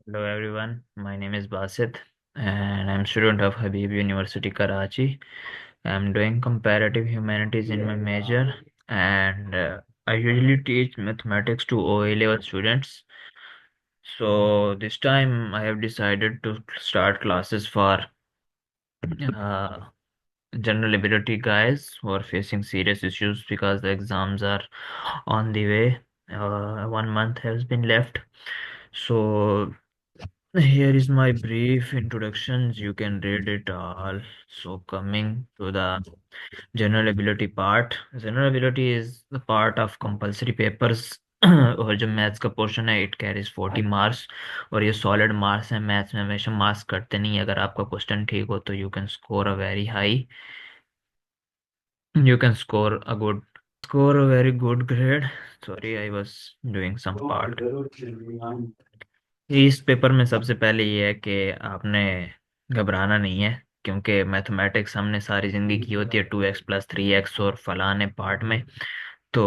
Hello everyone, my name is Basit and I'm student of Habib University Karachi. I'm doing comparative humanities in my major and I usually teach mathematics to OA level students. So this time I have decided to start classes for uh, general ability guys who are facing serious issues because the exams are on the way. 1 month has been left. So here is my brief introductions. You can read it all. So coming to the general ability part. General ability is the part of compulsory papers और जो maths का portion है it carries 40 marks और ये solid marks है। Maths में हमेशा marks कटते नहीं। अगर आपका क्वेश्चन ठीक हो तो you can score a very high, you can score a very good grade. Sorry, I was doing some part. इस पेपर में सबसे पहले ये है कि आपने घबराना नहीं है, क्योंकि मैथमेटिक्स हमने सारी जिंदगी की होती है 2x + 3x और फलाने पार्ट में। तो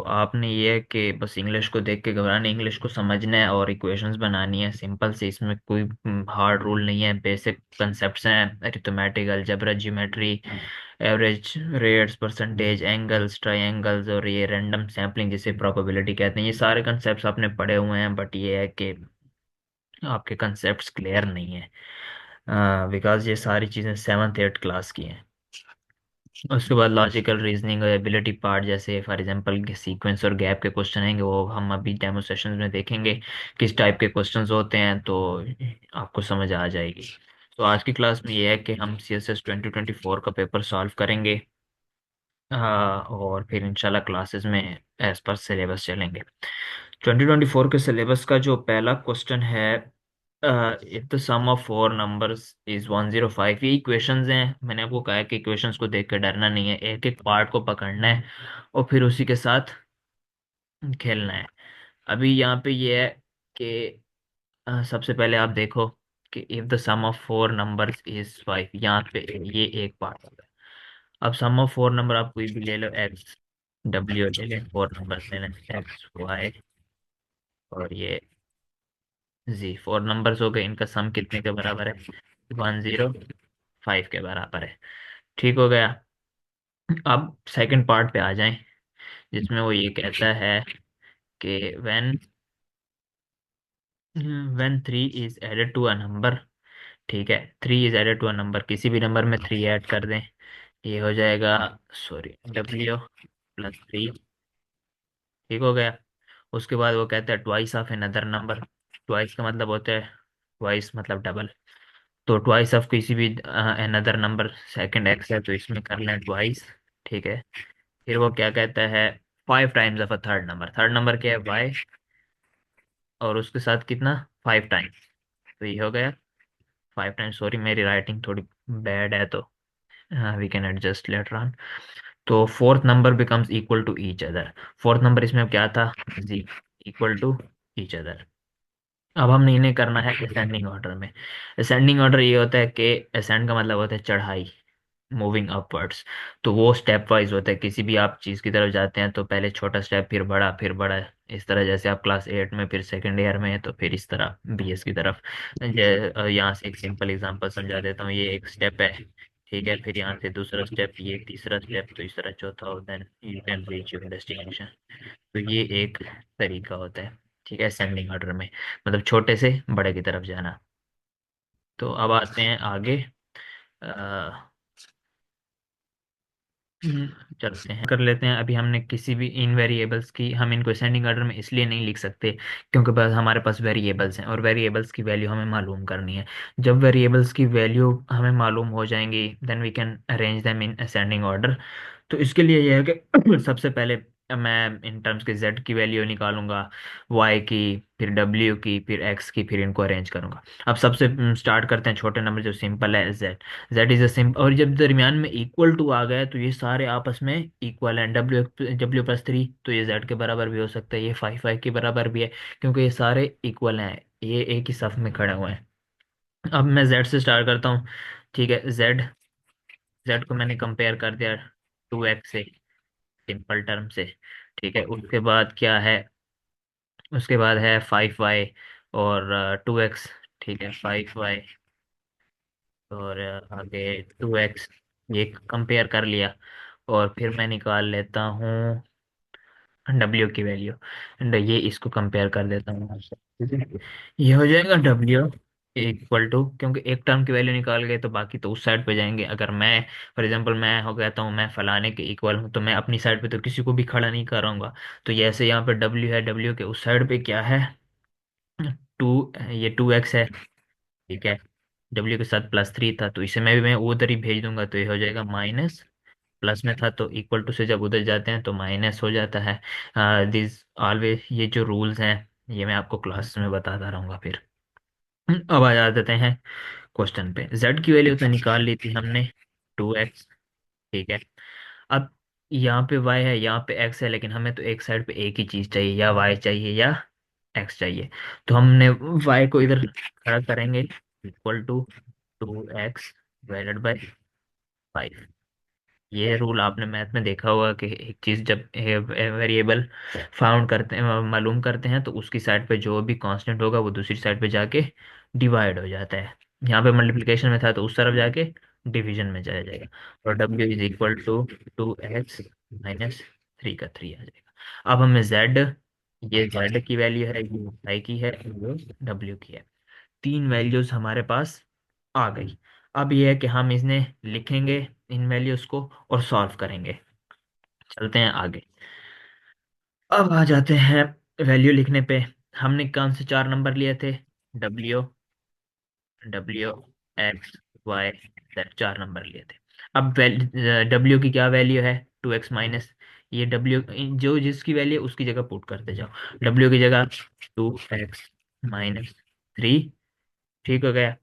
आपने ये है कि बस इंग्लिश को देख के घबराना, इंग्लिश को समझना है और इक्वेशंस बनानी है सिंपल से। इसमें कोई हार्ड रूल नहीं है, बेसिक कंसेप्ट्स हैं, arithmetic, algebra, geometry, average rates, percentage, angles, triangles और ये रैंडम सैम्पलिंग जिसे प्रोबेबिलिटी कहते हैं। ये सारे कंसेप्ट्स आपने पढ़े हुए हैं, बट ये है कि आपके कंसेप्ट्स क्लियर नहीं है बिकॉज ये सारी चीज़ें 7th 8th क्लास की हैं। उसके बाद लॉजिकल रीजनिंग और एबिलिटी पार्ट, जैसे फॉर एग्जांपल सीक्वेंस और गैप के क्वेश्चन आएंगे, वो हम अभी डेमो सेशंस में देखेंगे किस टाइप के क्वेश्चंस होते हैं, तो आपको समझ आ जाएगी। तो आज की क्लास में ये है कि हम CSS 2024 का पेपर सॉल्व करेंगे और फिर इंशाल्लाह क्लासेस में एज पर सिलेबस चलेंगे। 2024 के सिलेबस का जो पहला क्वेश्चन है, if the sum of four numbers is 105। ये इक्वेशंस हैं। मैंने आपको कहा है कि इक्वेशंस को देख कर डरना नहीं है, एक एक पार्ट को पकड़ना है और फिर उसी के साथ खेलना है। अभी यहाँ पे ये है कि सबसे पहले आप देखो कि if the sum of four numbers is 5, यहाँ पे ये एक पार्ट है। अब सम ऑफ फोर नंबर आप कोई भी ले लो, एक्स डब्ल्यू ले लें, फोर नंबर ले लें, एक्स वाई और ये जी, फोर नंबर्स हो गए। इनका सम कितने के बराबर है? 105 के बराबर है। ठीक हो गया। अब सेकंड पार्ट पे आ जाएं, जिसमें वो ये कहता है कि when 3 is added to a number. ठीक है, 3 is added to a number, किसी भी नंबर में 3 ऐड कर दें, ये हो जाएगा, सॉरी, W + 3। ठीक हो गया। उसके बाद वो कहता है twice of another number. Twice का मतलब होता है, ट्वाइस मतलब डबल। तो ट्वाइस ऑफ किसी भी अनदर नंबर, सेकंड एक्स है तो इसमें कर लें ट्वाइस। ठीक है। फिर वो क्या कहता है, 5 times of a third number. Third number क्या है? वाई, और उसके साथ कितना? 5 टाइम्स। तो ये हो गया 5 टाइम्स। सॉरी, मेरी राइटिंग थोड़ी बैड है, तो we can adjust later on. तो fourth number becomes equal to each other. Fourth number इसमें क्या था जी? Equal to each other. अब हमने इन्हें करना है असेंडिंग ऑर्डर में। असेंडिंग ऑर्डर ये होता है कि असेंड का मतलब होता है चढ़ाई, मूविंग अपवर्ड्स। तो वो स्टेप वाइज होता है। किसी भी आप चीज़ की तरफ जाते हैं तो पहले छोटा स्टेप, फिर बड़ा, फिर बड़ा। इस तरह जैसे आप क्लास 8 में, फिर सेकेंड ईयर में हैं, तो फिर इस तरह BS की तरफ। यहाँ से एक सिंपल एग्जांपल समझा देता हूँ। ये एक स्टेप है, ठीक है, फिर यहाँ से दूसरा स्टेप, ये तीसरा स्टेप, तो इस तरह चौथा, और then you can reach your destination. तो ये एक तरीका होता है, ठीक है, असेंडिंग ऑर्डर में, मतलब छोटे से बड़े की तरफ जाना। तो अब आते हैं आगे। चलते हैं, कर लेते हैं। अभी हमने किसी भी इन वेरिएबल्स की, हम इनको असेंडिंग ऑर्डर में इसलिए नहीं लिख सकते क्योंकि बस हमारे पास वेरिएबल्स हैं और वेरिएबल्स की वैल्यू हमें मालूम करनी है। जब वेरिएबल्स की वैल्यू हमें मालूम हो जाएंगी, then we can arrange them in ascending order. तो इसके लिए यह है कि सबसे पहले मैं इन टर्म्स के z की वैल्यू निकालूंगा, y की, फिर w की, फिर x की, फिर इनको अरेंज करूंगा। अब सबसे स्टार्ट करते हैं छोटे नंबर जो सिंपल है, z। z is a simple, और जब दरमियान में इक्वल टू आ गया तो ये सारे आपस में इक्वल हैं। W+3 तो ये z के बराबर भी हो सकता है, ये 5 के बराबर भी है, क्योंकि ये सारे इक्वल हैं, ये एक ही सफ में खड़े हुए हैं। अब मैं z से स्टार्ट करता हूँ। ठीक है, z को मैंने कंपेयर कर दिया 2x से, सिंपल टर्म से। ठीक है, उसके बाद क्या है? उसके बाद है 5y, और 2x, ठीक है, 5y, और आगे 2x, ये कंपेयर कर लिया। और फिर मैं निकाल लेता हूँ डब्ल्यू की वैल्यू, एंड ये इसको कंपेयर कर देता हूँ आपसे, ठीक है। ये हो जाएगा डब्ल्यू इक्वल टू, क्योंकि एक टर्म की वैल्यू निकाल गए तो बाकी तो उस साइड पे जाएंगे। अगर मैं फॉर एग्जांपल मैं हो कहता हूँ मैं फलाने के इक्वल हूँ, तो मैं अपनी साइड पे तो किसी को भी खड़ा नहीं कराऊंगा। तो ये ऐसे यहाँ पे डब्ल्यू है, डब्ल्यू के उस साइड पे क्या है, टू, ये 2x है, ठीक है। डब्ल्यू के साथ +3 था, तो इसे मैं उधर ही भेज दूंगा, तो ये हो जाएगा माइनस। प्लस में था तो इक्वल टू से जब उधर जाते हैं तो माइनस हो जाता है। दिस ऑलवेज, ये जो रूल्स हैं ये मैं आपको क्लास में बताता रहूंगा फिर। अब आ जाते हैं क्वेश्चन पे। z की वैल्यू तो निकाल ली थी हमने, 2x, ठीक है। अब यहाँ पे y है, यहाँ पे x है, लेकिन हमें तो एक साइड पे एक ही चीज चाहिए, या y चाहिए या x चाहिए। तो हमने y को इधर खड़ा करेंगे, equal to 2x divided by 5। ये रूल आपने मैथ में देखा होगा कि एक चीज जब वेरिएबल फाउंड करते हैं, मालूम करते हैं, तो उसकी साइड पे जो भी कांस्टेंट होगा वो दूसरी साइड पे जाके डिवाइड हो जाता है। यहाँ पे मल्टीप्लिकेशन में था तो उस तरफ जाके डिवीजन में चला जाएगा। और W is equal to 2x - 3 का 3 आ जाएगा। अब हमें जेड, ये जेड की वैल्यू है, ये आई की है, ये डब्ल्यू की है। तीन वैल्यूज हमारे पास आ गई। अब ये है कि हम इन्हें लिखेंगे, इन वैल्यूज को, और सॉल्व करेंगे। चलते हैं आगे। अब आ जाते हैं वैल्यू लिखने पे। हमने कौन से चार नंबर लिए थे, W, W, X, Y, Z, चार नंबर लिए थे। अब डब्ल्यू की क्या वैल्यू है, 2x, ये डब्ल्यू जो जिसकी वैल्यू है उसकी जगह पुट करते जाओ। डब्ल्यू की जगह 2x - 3, ठीक हो गया।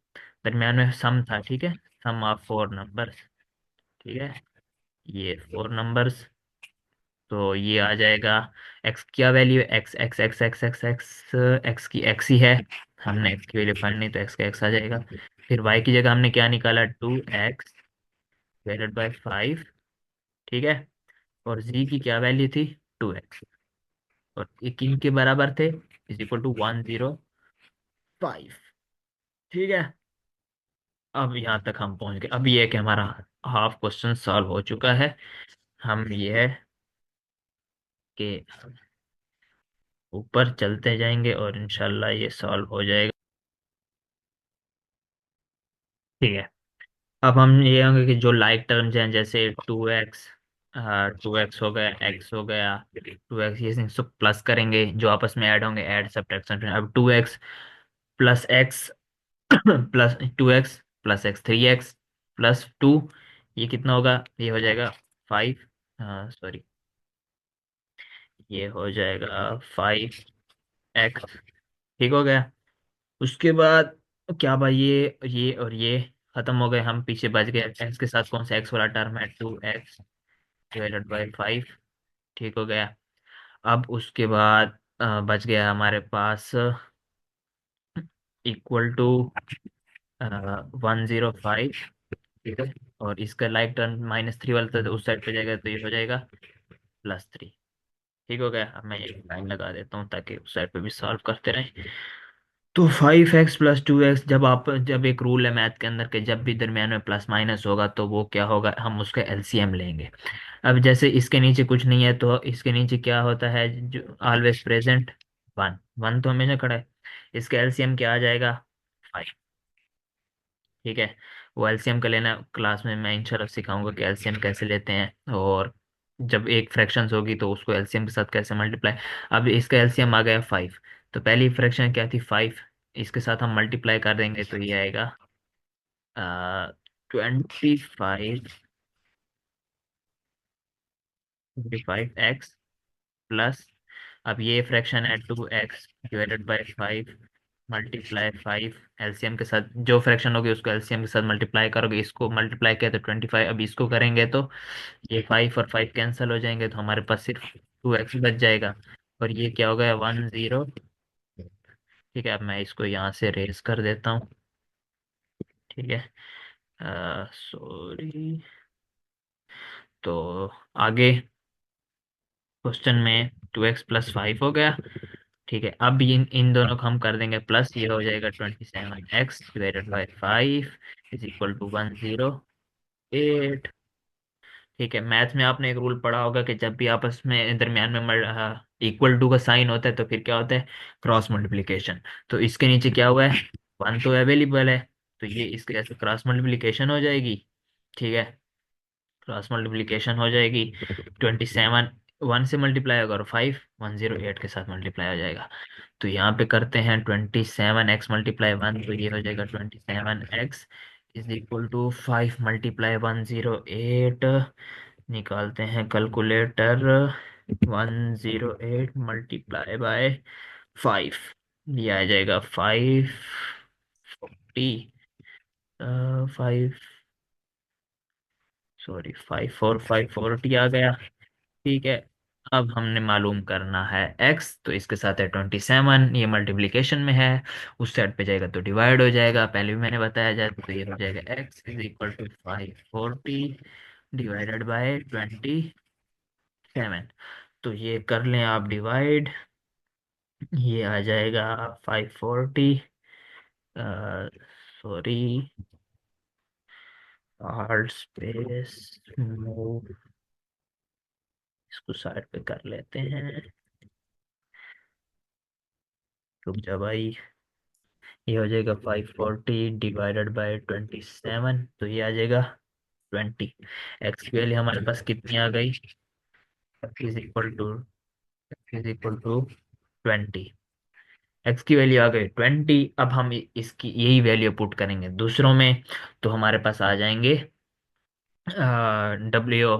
दरम्यान में सम था, ठीक है, सम ऑफ फोर नंबर्स, ठीक है, ये फोर नंबर्स। तो ये आ जाएगा, एक्स क्या वैल्यू है, x x x x x x, x की एक्स ही है, हमने एक्स की वैल्यू फाइंड नहीं, तो एक्स का एक्स आ जाएगा। फिर वाई की जगह हमने क्या निकाला, 2x डिवाइडेड बाई 5, ठीक है। और जी की क्या वैल्यू थी, 2x, और ये किन के बराबर थे, इज इक्वल टू 105, ठीक है। अब यहाँ तक हम पहुंच गए। अब ये है कि हमारा हाफ क्वेश्चन सॉल्व हो चुका है। हम ये है कि ऊपर चलते जाएंगे और इंशाल्लाह ये सॉल्व हो जाएगा, ठीक है। अब हम ये होंगे कि जो लाइक टर्म्स हैं, जैसे 2x, 2x हो गया, x हो गया, 2x, ये सब प्लस करेंगे, जो आपस में ऐड होंगे, ऐड सब्ट्रैक्शन। अब 2x plus x plus 2x plus x 3x +2, ये कितना होगा, ये हो जाएगा 5, हाँ सॉरी, ये हो जाएगा 5x, ठीक हो गया। उसके बाद क्या भाई, ये और ये खत्म हो गए, हम पीछे बच गए। एक्स के साथ कौन सा एक्स वाला टर्म है, 2x डिवाइडेड बाई 5, ठीक हो गया। अब उसके बाद बच गया हमारे पास इक्वल टू 105, ठीक है। और इसका लाइक टर्म -3 वाला था, तो उस साइड पे जाएगा, तो ये हो जाएगा +3, ठीक हो गया। अब मैं ये लाइन लगा देता हूँ ताकि उस साइड पे भी सॉल्व करते रहें। तो 5x + 2x, जब एक रूल है मैथ के अंदर के जब भी दरम्यान में प्लस माइनस होगा तो वो क्या होगा, हम उसका एलसीएम लेंगे। अब जैसे इसके नीचे कुछ नहीं है, तो इसके नीचे क्या होता है, जो ऑलवेज प्रेजेंट, 1, 1 तो हमेशा खड़ा है। इसका एलसीएम क्या आ जाएगा, 5, ठीक है। वो एलसीएम का लेना क्लास में मैं इंशाल्लाह सिखाऊंगा कि एलसीएम कैसे लेते हैं, और जब एक फ्रैक्शंस होगी तो उसको एलसीएम के साथ कैसे मल्टीप्लाई। अब इसका एलसीएम आ गया 5, तो पहली फ्रैक्शन क्या थी, 5, इसके साथ हम मल्टीप्लाई कर देंगे तो ये आएगा 25, 25x प्लस, अब ये फ्रैक्शन है 2x divided by 5 multiply 5, LCM के साथ जो फ्रैक्शन होगी उसको एलसीएम के साथ मल्टीप्लाई करोगे, इसको मल्टीप्लाई किया तो 25, अब इसको करेंगे तो ये 5 और 5 कैंसिल हो जाएंगे, तो हमारे पास सिर्फ 2x बच जाएगा। और ये क्या हो गया, 10, ठीक है। अब मैं इसको यहाँ से रेज कर देता हूँ, ठीक है, सॉरी। तो आगे क्वेश्चन में 2x + 5 हो गया, ठीक है, अब इन इन दोनों को हम कर देंगे प्लस, ये हो जाएगा 27x/5 इज इक्वल टू 108। ठीक है, मैथ में आपने एक रूल पढ़ा होगा कि जब भी आपस में दरमियान में इक्वल टू का साइन होता है तो फिर क्या होता है, क्रॉस मल्टीप्लिकेशन। तो इसके नीचे क्या हुआ है, वन तो अवेलेबल है, तो ये इसके ऐसे क्रॉस मल्टीप्लिकेशन हो जाएगी। ठीक है, क्रॉस मल्टीप्लिकेशन हो जाएगी। 27 वन से मल्टीप्लाई होगा और 5 108 के साथ मल्टीप्लाई हो जाएगा। तो यहाँ पे करते हैं 27x×1, तो ये हो जाएगा 27x इज इक्वल टू 5 × 108। निकालते हैं कैलकुलेटर। 108 × 5, ये आ जाएगा 540। 5, सॉरी 54540 आ गया। ठीक है, अब हमने मालूम करना है x, तो इसके साथ है 27, ये मल्टीप्लिकेशन में है, उस साइड पे जाएगा तो डिवाइड हो जाएगा, पहले भी मैंने बताया जाए, तो ये हो जाएगा x is equal to 540 divided by 27। तो ये कर लें आप डिवाइड, ये आ जाएगा 540, सॉरी, हार्ड स्पेस मूव, इसको साइड पे कर लेते हैं। रुक जा भाई, ये हो जाएगा 540 डिवाइडेड बाय 27, तो ये आ जाएगा 20। एक्स की वैल्यू हमारे पास कितनी आ गई, is equal to, is equal to 20। X की वैल्यू आ गई 20। अब हम इसकी यही वैल्यू पुट करेंगे दूसरों में, तो हमारे पास आ जाएंगे डब्ल्यू,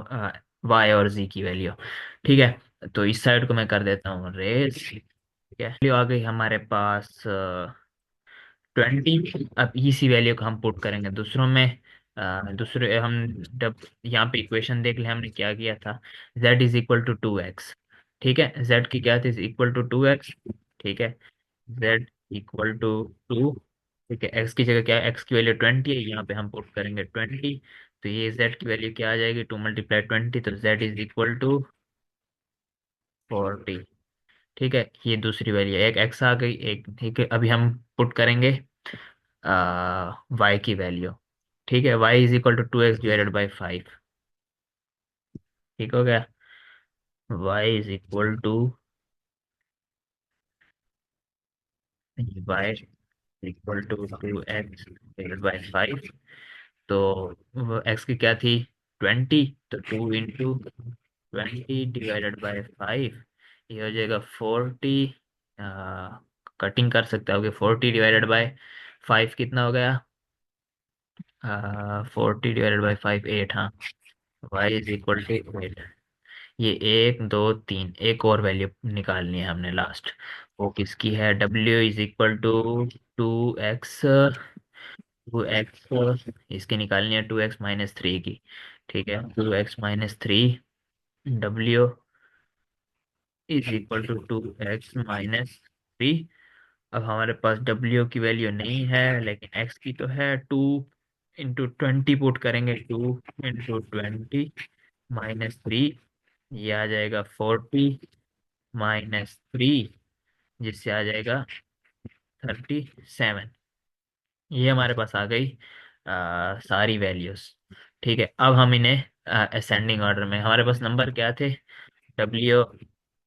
वाई और जी की वैल्यू। ठीक है, तो इस साइड को मैं कर देता हूँ रेस। ठीक है, वैल्यू आ गई हमारे पास 20। अब इसी वैल्यू को हम पुट करेंगे दूसरों में। दूसरे हम जब यहाँ पे इक्वेशन देख ले हमने क्या किया था, z is equal to 2x। ठीक है, z की क्या थी, इक्वल टू 2x। ठीक है, z इक्वल टू 2। ठीक है, x की जगह क्या है, x की वैल्यू 20 है, यहाँ पे हम पुट करेंगे 20। तो ये z की वैल्यू क्या आ जाएगी, 2 × 20, तो z इज इक्वल टू 40। ठीक है, ये दूसरी वैल्यू, एक x आ गई एक। ठीक है, अभी हम पुट करेंगे y की वैल्यू। ठीक है, y is equal to 2x divided by 5। ठीक हो गया, y is equal to, y equal to 2x divided by 5। तो x की क्या थी, 20, तो 2 × 20 डिवाइडेड बाई 5, ये हो जाएगा 40। कटिंग कर सकते हो कि 40 डिवाइडेड बाई 5 कितना हो गया, 40 डिवाइडेड बाई 5 8, हाँ, y इज इक्वल टू 8। ये 1 2 3, एक और वैल्यू निकालनी है हमने लास्ट, वो किसकी है, w is equal to 2x, 2x, इसकी निकालनी है 2x-3 की। ठीक है, 2x-3, w is equal to 2x-3। अब हमारे पास w की वैल्यू नहीं है लेकिन x की तो है, 2 × 20 पुट करेंगे, 2 × 20 - 3, ये आ जाएगा 40 - 3, जिससे आ जाएगा 37। ये हमारे पास आ गई सारी वैल्यूज। ठीक है, अब हम इन्हें असेंडिंग ऑर्डर में, हमारे पास नंबर क्या थे, डब्ल्यू,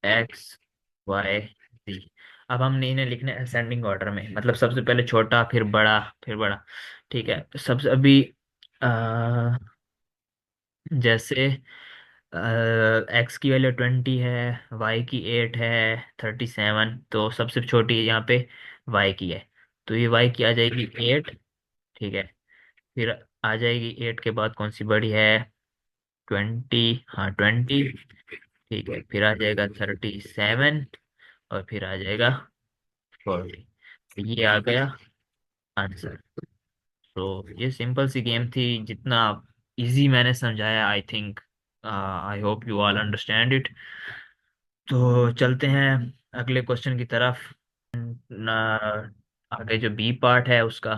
एक्स, वाई, जी। अब हमने इन्हें लिखना है असेंडिंग ऑर्डर में, मतलब सबसे पहले छोटा फिर बड़ा फिर बड़ा। ठीक है, सबसे अभी अ, जैसे एक्स की वैल्यू 20 है, वाई की 8 है, 37, तो सबसे छोटी यहाँ पे वाई की है, तो ये वाई की आ जाएगी 8। ठीक है, फिर आ जाएगी 8 के बाद कौन सी बड़ी है, 20, हाँ 20। ठीक है, फिर आ जाएगा 37, और फिर आ जाएगा 40। तो ये आ गया आंसर। तो ये सिंपल सी गेम थी, जितना इजी मैंने समझाया, I think, I hope you all understand it. तो चलते हैं अगले क्वेश्चन की तरफ। ना, आगे जो बी पार्ट है उसका,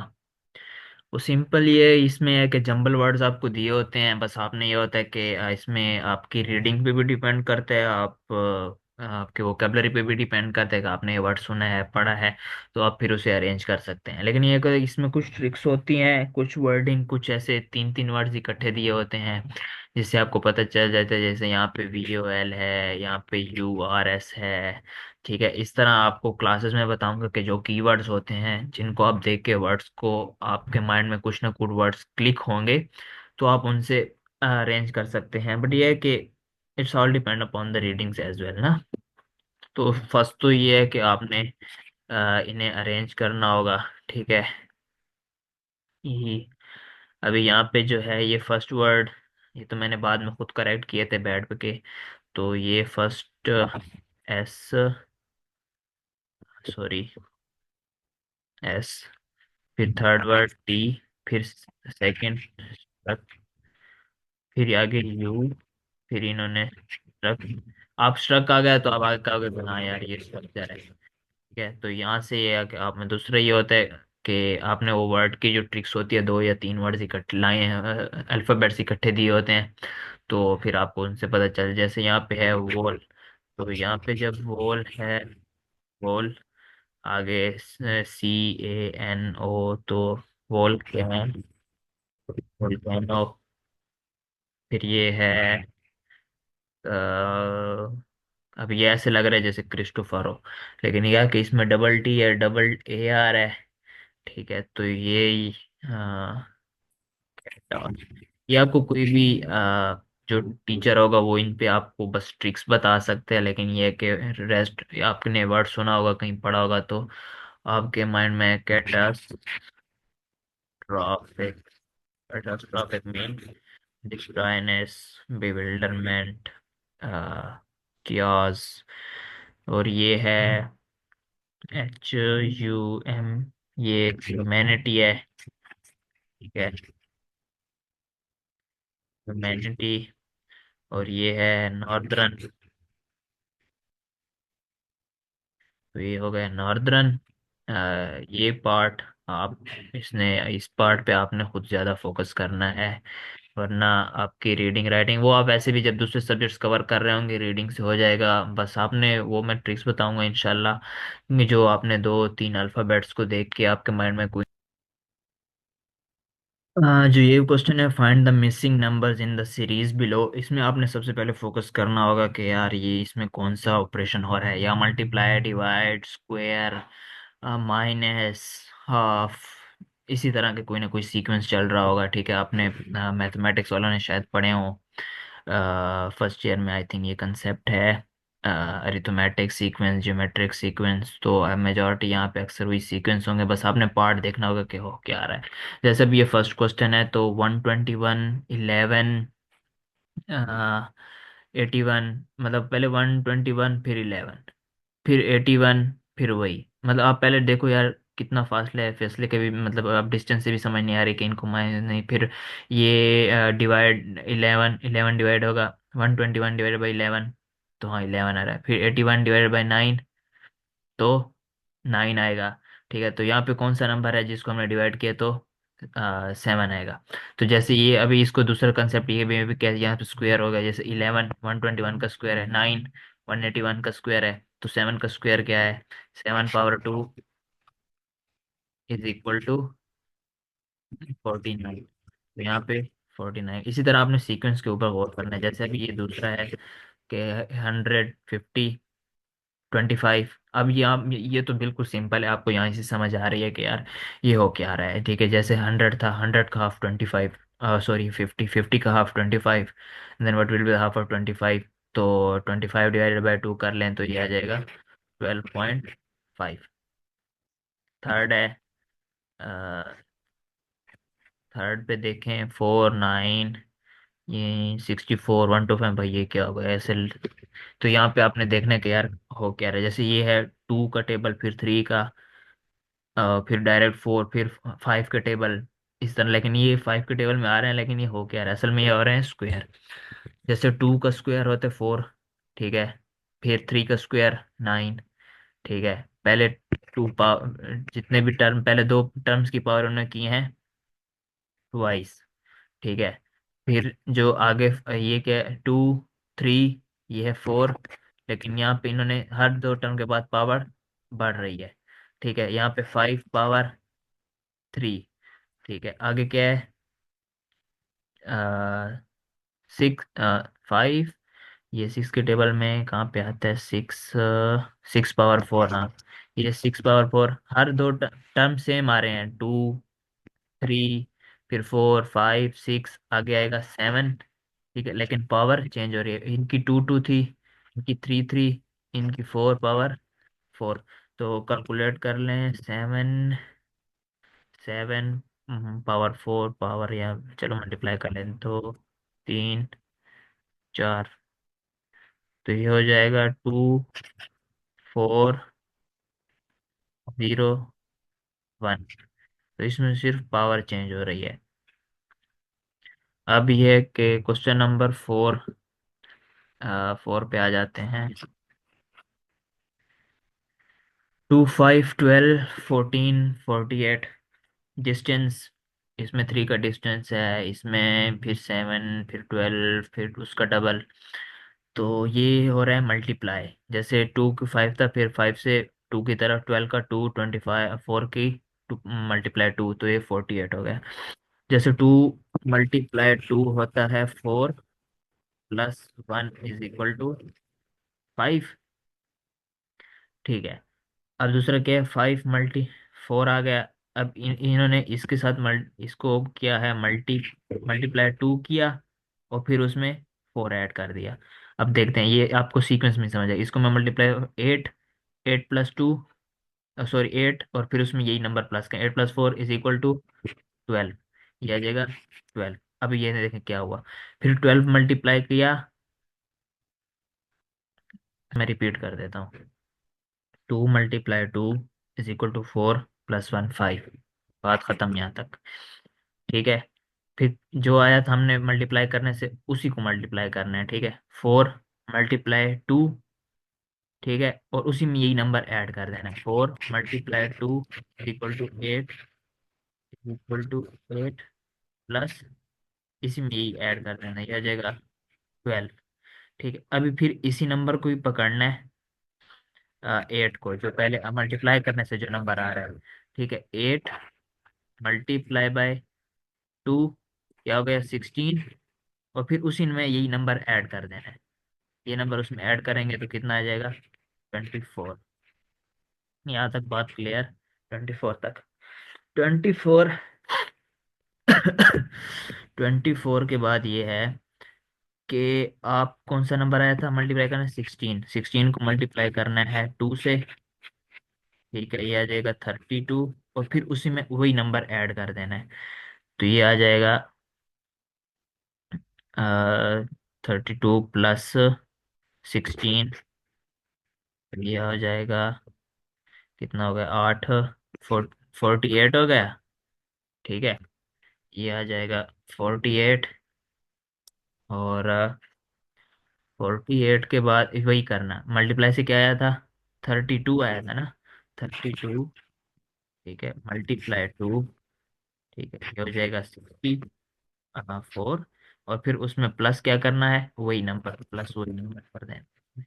वो सिंपल ये इसमें है कि जंबल वर्ड्स आपको दिए होते हैं, बस आपने ये होता है कि इसमें आपकी रीडिंग पे भी डिपेंड करता है, आप आपके वोकेबलरी पे भी डिपेंड करता है कि आपने ये वर्ड सुना है पढ़ा है, तो आप फिर उसे अरेंज कर सकते हैं। लेकिन ये कि इसमें कुछ ट्रिक्स होती हैं, कुछ वर्डिंग, कुछ ऐसे तीन तीन वर्ड्स इकट्ठे दिए होते हैं जिससे आपको पता चल जाता है। जैसे यहाँ पे VOL है, यहाँ पे URS है। ठीक है, इस तरह आपको क्लासेस में बताऊंगा कि जो कीवर्ड्स होते हैं जिनको आप देख के वर्ड्स को, आपके माइंड में कुछ ना कुछ वर्ड्स क्लिक होंगे, तो आप उनसे अरेंज कर सकते हैं। बट ये है कि it's all depend upon the readings as well ना। तो फर्स्ट तो ये है कि आपने इन्हें अरेंज करना होगा। ठीक है, ये अभी यहाँ पे जो है ये फर्स्ट वर्ड, ये तो मैंने बाद में खुद करेक्ट किए थे बैठ पे। तो ये फर्स्ट S, सॉरी, S, फिर थर्ड वर्ड T, फिर सेकंड, फिर आगे U, फिर इन्होंने स्ट्रक। आप स्ट्रक आ गया तो आप आगे कहोगे हाँ यार ये स्ट्रक्चर है। ठीक है, तो यहाँ से ये है कि आप में दूसरा ये होता है कि आपने वो वर्ड की जो ट्रिक्स होती है, दो या तीन वर्ड्स इकट्ठे लाए हैं, अल्फाबेट्स इकट्ठे दिए होते हैं, तो फिर आपको उनसे पता चल। जैसे यहाँ पे है वोल, तो यहाँ पे जब वोल है, वोल आगे CANO, तो वोल क्या है, वोल्केनो। फिर ये है अब ये ऐसे लग रहा है जैसे क्रिस्टोफर हो, लेकिन यह कि इसमें डबल T है, डबल AR है। ठीक है, तो ये आपको कोई भी जो टीचर होगा वो इन पे आपको बस ट्रिक्स बता सकते हैं, लेकिन ये है कि रेस्ट आपने वर्ड सुना होगा कहीं पढ़ा होगा तो आपके माइंड में कैटास्ट्रॉफिक, कैटास्ट्रॉफिक मीन डिस्ट्रॉयनेस, बेविल्डरमेंट, कियास। और ये है HUM, ये ह्यूमैनिटी है। ठीक है, ह्यूमैनिटी। और ये है नॉर्दर्न, तो ये हो गया नॉर्दर्न। ये पार्ट आप, इसने इस पार्ट पे आपने खुद ज़्यादा फोकस करना है, वरना आपकी रीडिंग राइटिंग वो आप ऐसे भी जब दूसरे सब्जेक्ट्स कवर कर रहे होंगे रीडिंग से हो जाएगा। बस आपने वो मैं ट्रिक्स बताऊंगा इंशाल्लाह, जो आपने दो तीन अल्फ़ाबेट्स को देख के आपके माइंड में कोई जो ये क्वेश्चन है, find the missing numbers in the series below, इसमें आपने सबसे पहले फोकस करना होगा कि यार ये इसमें कौन सा ऑपरेशन हो रहा है, या multiply, divide, square, minus, half, इसी तरह के कोई ना कोई सीक्वेंस चल रहा होगा। ठीक है, आपने मैथमेटिक्स वालों ने शायद पढ़े हो फर्स्ट ईयर में, आई थिंक ये कंसेप्ट है अरिथमेटिक सीक्वेंस, ज्योमेट्रिक सीक्वेंस। तो मेजोरिटी यहाँ पे अक्सर वही सीक्वेंस होंगे, बस आपने पार्ट देखना होगा कि हो क्या रहा है। जैसे भी ये फर्स्ट क्वेश्चन है तो 121, 11, 81, मतलब पहले 121 फिर 11 फिर 81, फिर वही, मतलब आप पहले देखो यार कितना फासला है, फैसले के भी मतलब आप डिस्टेंस से भी समझ नहीं आ रही कि इनको माइनस नहीं। फिर ये डिवाइड, 11 डिवाइड होगा 121 डिवाइड बाई 11, तो हाँ 11 आ रहा है। फिर 81 डिवाइड बाई 9, तो 9 आएगा। ठीक है, तो यहाँ पे कौन सा नंबर है जिसको हमने डिवाइड किया, तो 7 आएगा। तो जैसे ये अभी इसको दूसरा कंसेप्ट ये भी क्या, यहाँ पे स्क्वायर होगा, जैसे 11 121 का स्क्वायर है, 9 181 का स्क्वायर है, तो 7 का स्क्वायर क्या है, 7 पावर 2 इज इक्वल टू 49। तो यहाँ पे 49। इसी तरह आपने सीक्वेंस के ऊपर गौर करना है। जैसे अभी ये दूसरा है कि 150, 25। अब ये तो बिल्कुल सिंपल है, आपको यहाँ से समझ आ रही है कि यार ये हो क्या रहा है। ठीक है, जैसे 100 था, 100 का हाफ 25, सॉरी 50, 50 का half 25, then what will be half of 25, तो 25 डिवाइडेड बाई 2 कर लें तो ये आ जाएगा 12.5। थर्ड है, थर्ड पे देखें 4, 9, ये 64, 125, भाई ये क्या होगा ऐसे। तो यहाँ पे आपने देखना है कि यार हो क्या रहा है। जैसे ये है 2 का टेबल, फिर 3 का, फिर डायरेक्ट 4, फिर 5 के टेबल, इस तरह। लेकिन ये 5 के टेबल में आ रहे हैं, लेकिन ये हो क्या रहा है, असल में ये हो रहे हैं स्क्वायर। जैसे 2 का स्क्वायर होता है 4, ठीक है, फिर 3 का स्क्वायर 9। ठीक है, पहले टू पावर, जितने भी टर्म पहले दो टर्म्स की पावर उन्होंने की हैं ट्वाइस। ठीक है, फिर जो आगे ये क्या है, 2, 3, ये है 4, लेकिन यहाँ पे इन्होंने हर दो टर्म के बाद पावर बढ़ रही है। ठीक है, यहाँ पे 5 पावर 3। ठीक है, आगे क्या है? 6, 5। ये 6 के टेबल में कहाँ पे आता है? 6, 6 पावर 4। हाँ, ये 6 पावर 4 हर दो टर्म सेम आ रहे हैं। 2, 3, फिर 4, 5, 6, आगे आएगा 7। ठीक है, लेकिन पावर चेंज हो रही है। इनकी 2, 2 थी, इनकी 3, 3, इनकी 4 पावर 4। तो कैलकुलेट कर लें। 7, 7 पावर 4 पावर, या चलो मल्टीप्लाई कर लें। 2, 3, 4। तो ये हो जाएगा 2, 4, 0, 1। तो इसमें सिर्फ पावर चेंज हो रही है। अब ये कि क्वेश्चन नंबर 4 पे आ जाते हैं। 2, 5, 12, 14, 48 डिस्टेंस। इसमें 3 का डिस्टेंस है, इसमें फिर 7, फिर 12, फिर उसका डबल। तो ये हो रहा है मल्टीप्लाई। जैसे 2 की 5 था, फिर 5 से 2 की तरफ 12 का 2, 25, 4 की ×2 तो ये 48 हो गया। जैसे 2 × 2 होता है 4 + 1 = 5। ठीक है, अब दूसरा क्या है? 5 × 4 आ गया। अब इन्होंने इसके साथ इसको किया है मल्टीप्लाई 2 किया, और फिर उसमें 4 ऐड कर दिया। अब देखते हैं, ये आपको सीक्वेंस में समझ आए। इसको मैं मल्टीप्लाई 8, 8 + 2, सॉरी 8, और फिर उसमें यही नंबर प्लस का 8 + 4 = 12। ये आ जाएगा 12। अब ये देखें क्या हुआ। फिर 12 मल्टीप्लाई किया। मैं रिपीट कर देता हूँ। 2 × 2 = 4 + 1 5। बात खत्म यहाँ तक। ठीक है, फिर जो आया था हमने मल्टीप्लाई करने से, उसी को मल्टीप्लाई करना है। ठीक है, 4 × 2। ठीक है, और उसी में यही नंबर ऐड कर देना है। 4 × 2 = 8 प्लस, इसी में यही ऐड कर देना है, ये आ जाएगा 12। ठीक है, अभी फिर इसी नंबर को ही पकड़ना है। 8 को, जो पहले मल्टीप्लाई करने से जो नंबर आ रहा है। ठीक है, 8 × 2 क्या हो गया? 16। और फिर उसी में यही नंबर ऐड कर देना है। ये नंबर उसमें ऐड करेंगे तो कितना आ जाएगा? 24। यहाँ तक बात क्लियर? 24 तक। 24। 24 के बाद ये है कि आप कौन सा नंबर आया था मल्टीप्लाई करना? 16। 16 को मल्टीप्लाई करना है 2 से। ठीक है, ये आ जाएगा 32, और फिर उसी में वही नंबर ऐड कर देना है। तो ये आ जाएगा 32 + 16। ये हो जाएगा, कितना हो गया? 8, 48 हो गया। ठीक है, ये आ जाएगा 48। और 48 के बाद वही करना, मल्टीप्लाई से क्या आया था? 32 आया था ना? 32। ठीक है, ×2। ठीक है, ये हो जाएगा 64। और फिर उसमें प्लस क्या करना है? वही नंबर, प्लस वही नंबर कर देना।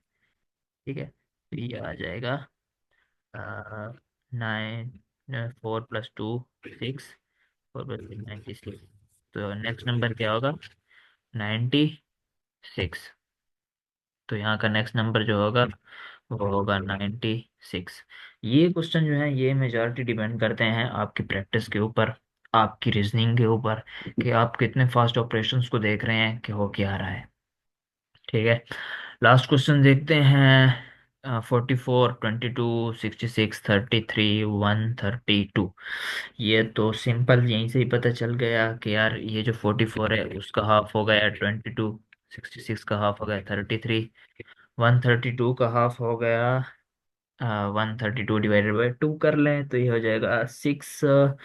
ठीक है, तो ये आ जाएगा 9। 4 + 2 6, 4 + 3 96। तो नेक्स्ट नंबर क्या होगा? 96। तो यहाँ का नेक्स्ट नंबर जो होगा वो होगा 96। ये क्वेश्चन जो है ये मेजॉरिटी डिपेंड करते हैं आपकी प्रैक्टिस के ऊपर, आपकी रीजनिंग के ऊपर, कि आप कितने फास्ट ऑपरेशंस को देख रहे हैं कि हो क्या रहा है। ठीक है, लास्ट क्वेश्चन देखते हैं। 44, 22, 66, 33, 132। ये तो सिंपल, यहीं से ही पता चल गया कि यार ये जो 44 है उसका हाफ हो गया 22, 66 का हाफ हो गया 33, 132 का हाफ हो गया 132 ÷ 2 कर लें तो ये हो जाएगा 6।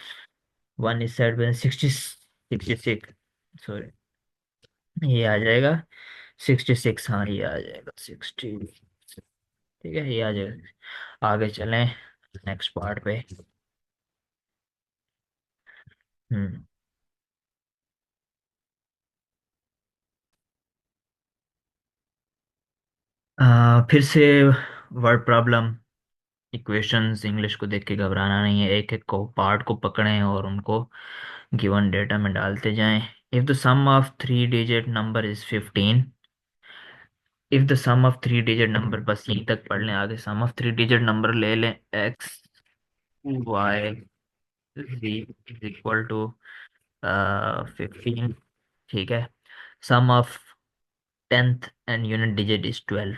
1 इस साइड में 66। सॉरी, ये आ जाएगा 66। हाँ, ये आ जाएगा 60। ठीक है, ये आ जाएगा। आगे चलें नेक्स्ट पार्ट पे। हम्म। फिर से वर्ड प्रॉब्लम, इक्वेशंस इंग्लिश को देख के घबराना नहीं है, एक एक को पार्ट को पकड़ें और उनको गिवन डेटा में डालते जाएं। If the sum of three digit number is 15, if the sum of three digit number, बस यहीं तक पढ़ लें, आगे sum of three digit number ले लें, x y z is equal to 15, ठीक है। Sum of tenth and unit digit is 12,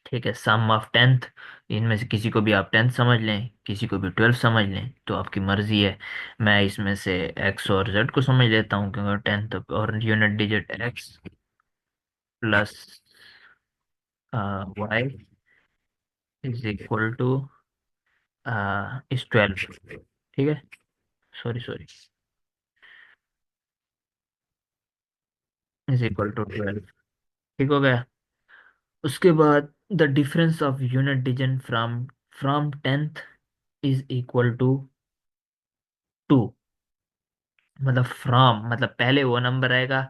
ठीक है। सम ऑफ टेंथ, इनमें से किसी को भी आप टेंथ समझ लें, किसी को भी 12 समझ लें, तो आपकी मर्जी है। मैं इसमें से एक्स और जेड को समझ लेता हूँ, क्योंकि टेंथ और unit digit x plus y is equal to is 12, ठीक है। Sorry sorry, is equal to 12, ठीक हो गया। उसके बाद the difference of unit digit from from tenth is equal to 2। मतलब फ्रॉम मतलब पहले वो नंबर आएगा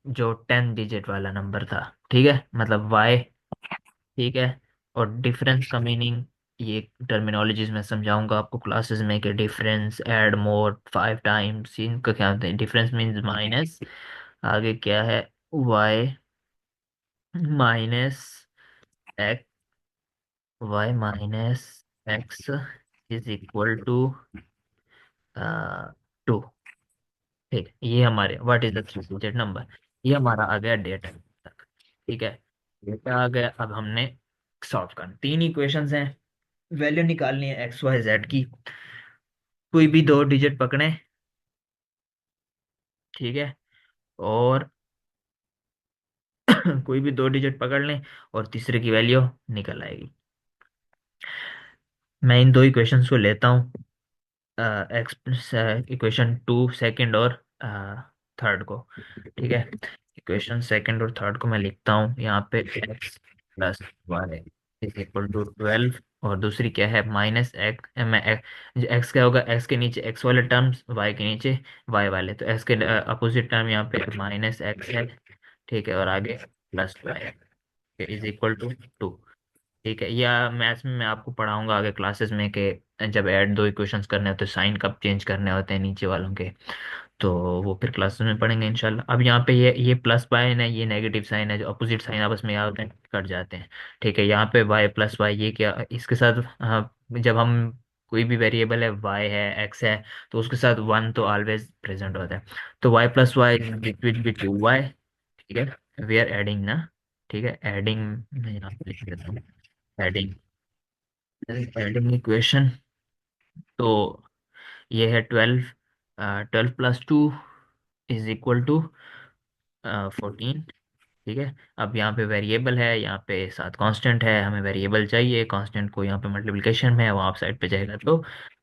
जो 10 डिजिट वाला नंबर था, ठीक है, मतलब वाई, ठीक है। और डिफरेंस का मीनिंग, ये टर्मिनोलॉजीज में समझाऊंगा आपको क्लासेस में, कि डिफरेंस, ऐड, मोड, 5 टाइम्स, इनका क्या होता है। डिफरेंस मीन्स माइनस, आगे क्या है, y minus x, y minus x is equal to 2, ठीक है। ये हमारे what is the three digit number, ये हमारा आ गया डेटा तक, ठीक है। डेटा आ गया, अब हमने सॉल्व करना, तीन इक्वेशंस हैं, वैल्यू निकालनी है एक्स वाई जेड की। कोई भी दो डिजिट पकड़े, ठीक है, और कोई भी दो डिजिट पकड़ लें और तीसरे की वैल्यू निकल आएगी। मैं इन दो इक्वेशंस को लेता हूँ, एक्स इक्वेशन टू सेकंड और थर्ड को, ठीक है। इक्वेशन सेकंड और थर्ड को मैं लिखता हूँ यहाँ पे, x plus y is equal to 12, और दूसरी क्या है, माइनस एक्स, मैं एक्स क्या होगा, एक्स के नीचे एक्स वाले टर्म्स, वाई के नीचे वाई वाले, तो एक्स के अपोजिट टर्म यहाँ पे माइनस एक्स है, ठीक है, और आगे plus y is equal to 2, ठीक है। या मैथ्स में मैं आपको पढ़ाऊंगा आगे क्लासेस में, कि जब ऐड दो इक्वेशंस करने होते हैं, साइन कब चेंज करने होते हैं नीचे वालों के, तो वो फिर क्लासेस में पढ़ेंगे इंशाल्लाह। अब यहाँ पे ये प्लस साइन है, ये नेगेटिव साइन है, जो अपोजिट साइन आपस में क्या होते हैं, कट जाते हैं, ठीक है। यहाँ पे वाई प्लस वाई, ये क्या, इसके साथ जब हम कोई भी वेरिएबल है, वाई है, एक्स है, तो उसके साथ वन तो ऑलवेज प्रेजेंट होता है। तो y plus y which two y, ठीक है, वी आर एडिंग ना, ठीक है, एडिंग, मैं यहाँ पे लिख देता हूँ, एडिंग, एडिंग इक्वेशन। तो ये है 12, 12 + 2 इज इक्वल टू 14, ठीक है। अब यहाँ पे वेरिएबल है, यहाँ पे साथ कांस्टेंट है, हमें वेरिएबल चाहिए, कांस्टेंट को यहाँ पे मल्टीप्लिकेशन में है, वहाँ आप साइड पे जाएगा तो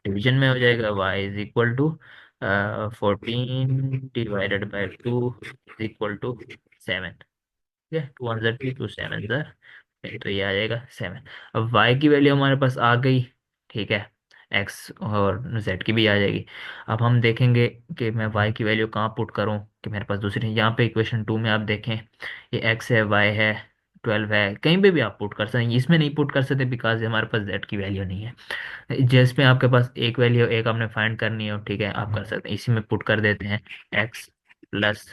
डिवीजन में हो जाएगा, y is equal to 14 divided by 2 is equal to 7, ठीक है। 2 वन ज़र 2, 2 7 ज़र, तो ये आ जाएगा 7। अब y की वैल्यू हमारे पास आ गई, ठीक है, x और z की भी आ जाएगी। अब हम देखेंगे कि मैं y की वैल्यू कहाँ पुट करूँ, कि मेरे पास दूसरी, यहाँ पे इक्वेशन टू में आप देखें, ये x है, y है, 12 है, कहीं पे भी आप पुट कर सकते हैं, इसमें नहीं पुट कर सकते बिकॉज हमारे पास z की वैल्यू नहीं है। जिसमें आपके पास एक वैल्यू, एक आपने फाइंड करनी हो, ठीक है, आप कर सकते हैं, इसी में पुट कर देते हैं, x प्लस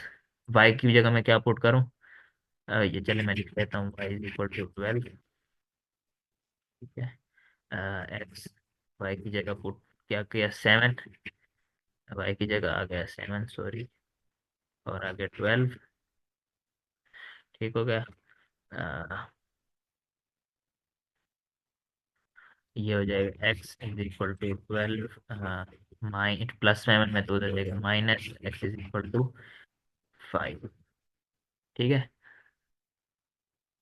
y की जगह मैं क्या पुट करूँ, ये चले मैं लिख लेता हूँ, y इज इक्वल टू 12, ठीक है। एक्स, वाई की जगह पुट क्या किया, 7, वाई की जगह आ गया 7, सॉरी, और आगे 12, ठीक हो गया। अ, ये हो जाएगा एक्स इज इक्वल टू 12, माइन प्लस 7 में तो उधर जाएगा minus, x is equal to 5, ठीक है,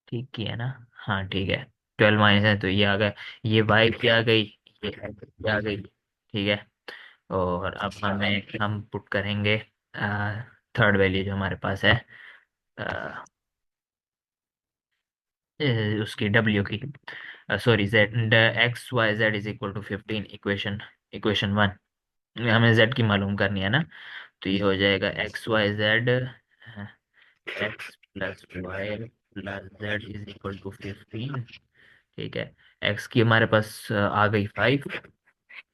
ठीक किया ना, हाँ ठीक है। 12 माइनस है तो ये आ गया, ये वाई की आ गई, ये एक्स की आ गई, ठीक है। और अब हम पुट करेंगे थर्ड वैल्यू जो हमारे पास है, अ, उसकी डब्ल्यू की, sorry z, x Y z is equal to 15, equation equation one, हमें जेड की मालूम करनी है ना, तो ये हो जाएगा x Y z, x plus y plus z is equal to 15। ठीक है, एक्स की हमारे पास आ गई 5,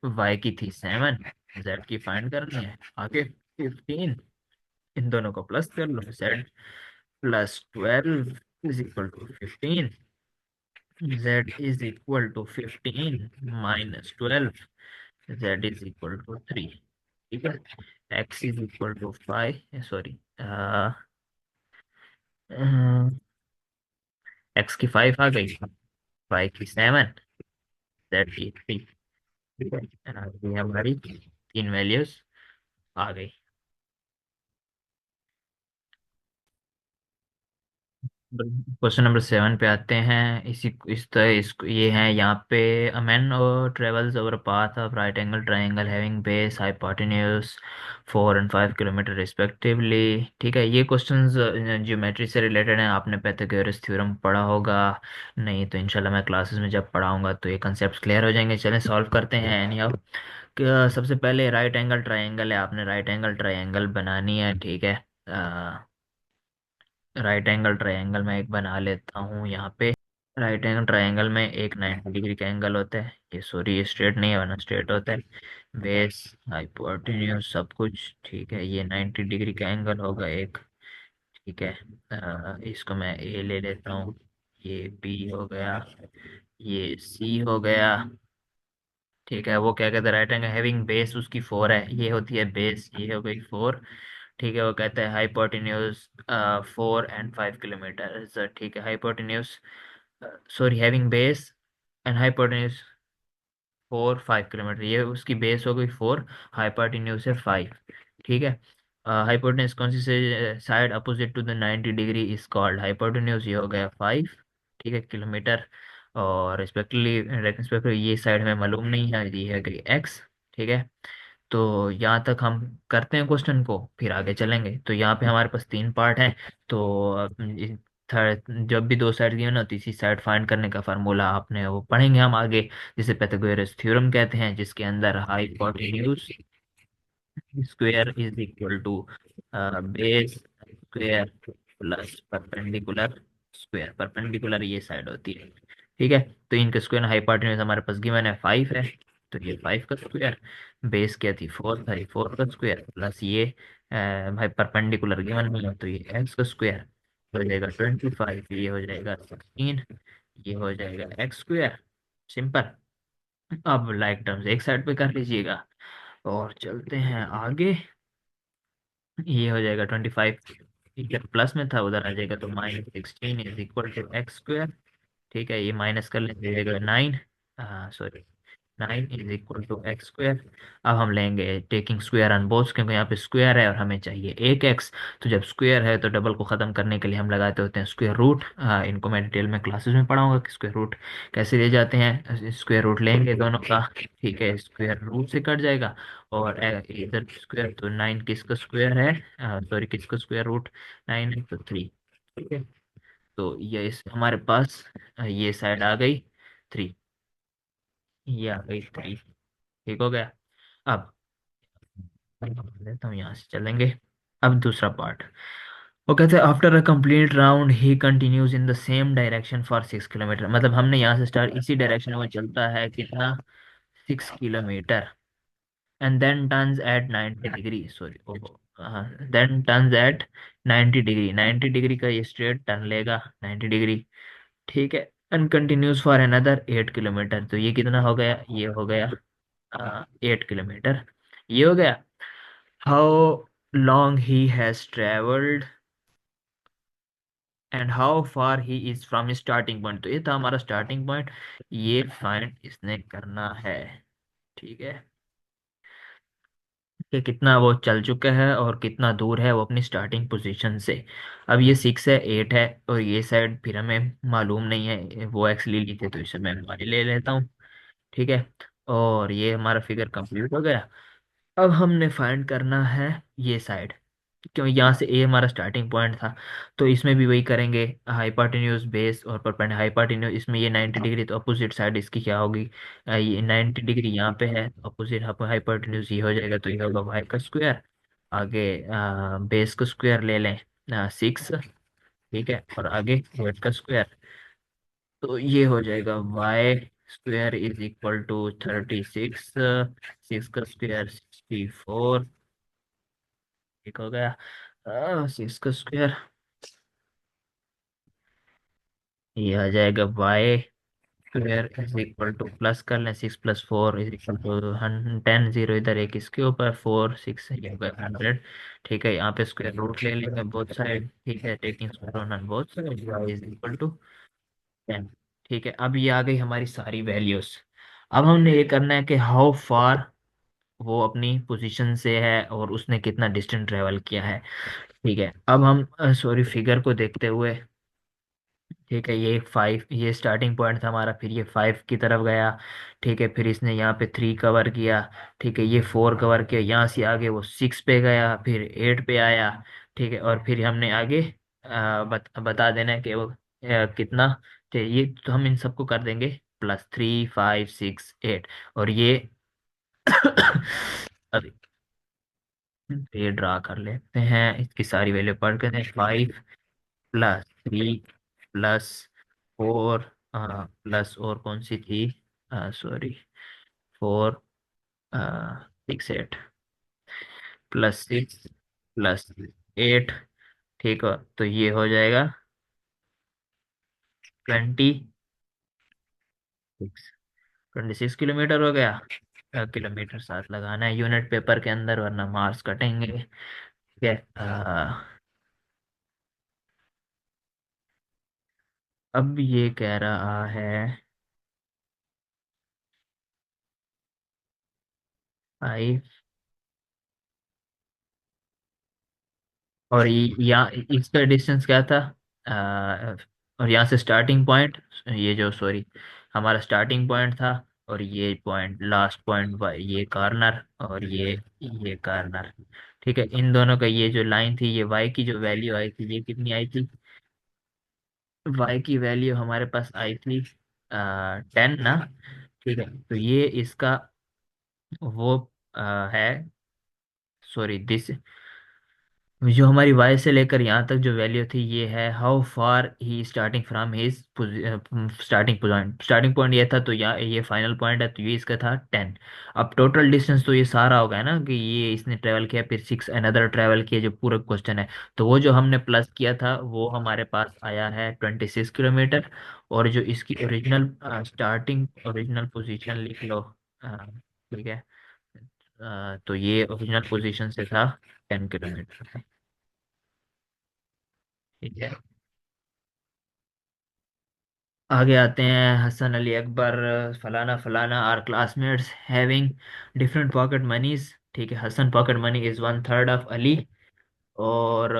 वाई की थी 7, जेड की फाइंड करनी है आगे 15। इन दोनों को प्लस कर लो, z plus 12 is equal to 15, z is equal to 15 minus 12, z is equal to 3। ठीक है, x is equal to 5, sorry, x की 5 आ गई, वाई की 7, जेड की 3। ठीक है, ये हमारी तीन वैल्यूज आ गई। क्वेश्चन नंबर 7 पे आते हैं। इसी इस तरह इसको ये है यहाँ पे, a man travels over path of right angle triangle having base hypotenuse 4 और 5 किलोमीटर रिस्पेक्टिवली। ठीक है, ये क्वेश्चंस ज्योमेट्री से रिलेटेड हैं, आपने पाइथागोरस थ्योरम पढ़ा होगा। नहीं तो इंशाल्लाह मैं क्लासेस में जब पढ़ाऊंगा तो ये कंसेप्ट क्लियर हो जाएंगे। चलें सॉल्व करते हैं। एनी हाउ, सबसे पहले राइट एंगल ट्राइंगल है, आपने राइट एंगल ट्राइंगल बनानी है। ठीक है, राइट एंगल ट्रायंगल मैं एक बना लेता हूँ यहाँ पे। राइट एंगल ट्रायंगल में एक 90 डिग्री का एंगल होता है, ये सॉरी ये स्ट्रेट नहीं है वरना स्ट्रेट होता है। बेस हाइपोटेन्यूज सब कुछ ठीक है, ये 90 डिग्री का एंगल होगा एक। ठीक है, इसको मैं ए ले लेता हूँ, ये बी हो गया, ये सी हो गया। ठीक है, वो क्या कहते हैं, राइट एंगल हैविंग बेस उसकी 4 है, ये होती है बेस, ये हो गई 4। ठीक है, वो कहते हैं हाइपोटेन्यूज 4 and 5 किलोमीटर। ठीक है, hypotenuse, sorry having base and hypotenuse 4 5 kilometre, ये उसकी बेस हो गई 4, हाइपोटेन्यूज है 5। ठीक है, हाइपोटेन्यूज कौन सी से side opposite to the 90 degree is called hypotenuse, ये हो गया 5। ठीक है, किलोमीटर। और रिस्पेक्टली ये साइड हमें मालूम नहीं है, ये है गई एक्स। ठीक है, तो यहाँ तक हम करते हैं क्वेश्चन को, फिर आगे चलेंगे। तो यहाँ पे हमारे पास 3 पार्ट हैं। तो थर्ड, जब भी 2 साइड गिवन हो, तीसरी साइड फाइंड करने का फार्मूला आपने वो पढ़ेंगे हम आगे, जिसे पाइथागोरस थ्योरम कहते हैं, जिसके अंदर hypotenuse square is equal to base square plus perpendicular square. Perpendicular ये साइड होती है। ठीक है, तो इनके स्क्वायर हाइपोटेन्यूज हमारे पास गिवन है 5 है, तो ये 5 का स्क्वायर, बेस क्या थी 4 था, ये 4 का स्क्वायर प्लस ये भाई परपेंडिकुलर गिवन नहीं है तो ये एक्स का स्क्वायर हो जाएगा 25, ये हो जाएगा 16, ये हो जाएगा एक्स स्क्वायर। सिंपल। अब लाइक टर्म्स एक साइड पे कर लीजिएगा और चलते हैं आगे। ये हो जाएगा 25, ठीक है, प्लस में था उधर आ जाएगा, तो -16 is equal to x square. ठीक है, ये माइनस कर लेंगे 9, sorry 9 is equal to x square. अब हम लेंगे टेकिंग स्क्वायर ऑन बोथ, क्योंकि यहाँ पे स्क्वायर है और हमें चाहिए एक एक्स। तो जब स्क्वायर है तो डबल को ख़त्म करने के लिए हम लगाते होते हैं स्क्वायर रूट। इनको मैं डिटेल में क्लासेस में पढ़ाऊंगा कि स्क्वायर रूट कैसे ले जाते हैं। स्क्वायर रूट लेंगे दोनों का, ठीक है, स्क्वायर रूट से कट जाएगा। और इधर स्क्वायर, तो 9 किसका स्क्वायर है, सॉरी किसका स्क्वायर रूट 9 है, तो 3। ठीक है, तो ये इस हमारे पास ये साइड आ गई 3, ये आ गई 3। ठीक हो गया। अब लेता हूँ, यहाँ से चलेंगे। अब दूसरा पार्ट, वो कहते हैं after a complete round he continues in the same direction for 6 kilometre. मतलब हमने यहाँ से स्टार्ट इसी डायरेक्शन में चलता है कितना, 6 kilometre, and then turns at 90 degree, sorry then turns at 90 degree. 90 degree का ये स्ट्रेट टर्न लेगा 90 डिग्री। ठीक है, and continues for another 8 kilometre. तो ये कितना हो गया, ये हो गया 8 किलोमीटर, ये हो गया। How long he has travelled and how far he is from starting point. तो ये था हमारा स्टार्टिंग पॉइंट, ये फाइंड इसने करना है। ठीक है, कि कितना वो चल चुका है और कितना दूर है वो अपनी स्टार्टिंग पोजीशन से। अब ये 6 है, 8 है, और ये साइड फिर हमें मालूम नहीं है, वो एक्स ले ली थी तो इसे मैं वाई ले लेता हूँ। ठीक है, और ये हमारा फिगर कंप्लीट हो गया। अब हमने फाइंड करना है ये साइड, क्यों यहाँ से ए हमारा स्टार्टिंग पॉइंट था, तो इसमें भी वही करेंगे। हाइपोटेन्यूज बेस और परपेंडिकुलर, हाइपोटेन्यूज इसमें ये 90 डिग्री, तो अपोजिट साइड इसकी क्या होगी, ये 90 डिग्री यहाँ पे है, अपोजिट हाइपोटेन्यूज ये हो जाएगा, तो ये होगा वाई का स्क्वायर। आगे बेस का स्क्वायर ले लें 6, ठीक है, और आगे वेट का स्क्वायर। तो ये हो जाएगा y square is equal to 36, six का स्क्वायर 64। ठीक हो गया। सिक्स का स्क्वायर, ये आ जाएगा y square is equal to, plus कर लें, 6 + 4 इज इक्वल टू 10, जीरो इधर एक इसके ऊपर, 4 6 ये हो गया 100। ठीक है, यहाँ पे स्क्वायर रूट ले लेंगे बोथ साइड। ठीक है, taking square on both side, y is equal to 10। ठीक है, अब ये आ गई हमारी सारी वैल्यूज। अब हमने ये करना है कि हाउ फार वो अपनी पोजीशन से है और उसने कितना डिस्टेंस ट्रेवल किया है। ठीक है, अब हम सॉरी फिगर को देखते हुए, ठीक है, ये 5, ये स्टार्टिंग पॉइंट था हमारा, फिर ये 5 की तरफ गया। ठीक है, फिर इसने यहाँ पे 3 कवर किया। ठीक है, ये 4 कवर किया, यहाँ से आगे वो 6 पे गया, फिर 8 पे आया। ठीक है, और फिर हमने आगे बता देना है कि वो कितना। ठीक, ये तो हम इन सबको कर देंगे +3 5 6 8। और ये अब ये ड्रा कर लेते हैं, इसकी सारी वैल्यू पढ़ के दें। 5 + 3 +4 प्लस और कौन सी थी, सॉरी, 4 6 8 +6 + 8। ठीक है, तो ये हो जाएगा 26 किलोमीटर हो गया। किलोमीटर साथ लगाना है यूनिट पेपर के अंदर, वरना मार्क्स कटेंगे। ठीक है, अब ये कह रहा है आई, और यहाँ इसका डिस्टेंस क्या था, आ, और यहाँ से स्टार्टिंग पॉइंट, ये जो सॉरी हमारा स्टार्टिंग पॉइंट था, और ये पॉइंट लास्ट पॉइंट, ये कार्नर और ये कार्नर। ठीक है, इन दोनों का ये जो लाइन थी, ये वाई की जो वैल्यू आई थी, ये कितनी आई थी, वाई की वैल्यू हमारे पास आई थी 10 ना। ठीक है, तो ये इसका वो है, सॉरी दिस, जो हमारी वाई से लेकर यहाँ तक जो वैल्यू थी, ये है how far he starting from his starting point ये था, तो यहाँ ये फाइनल पॉइंट है, तो ये इसका था 10। अब टोटल डिस्टेंस तो ये सारा होगा है ना, कि ये इसने ट्रेवल किया, फिर 6 अनदर ट्रेवल किया, जो पूरा क्वेश्चन है। तो वो जो हमने प्लस किया था, वो हमारे पास आया है 26 किलोमीटर। और जो इसकी ओरिजिनल स्टार्टिंग ओरिजिनल पोजीशन लिख लो। ठीक है, तो ये ओरिजिनल पोजीशन से था 10 किलोमीटर। ठीक है, आगे आते हैं, हसन अली अकबर फलाना फलाना are classmates having different pocket monies. ठीक है, Hasan pocket money is 1/3 of Ali, और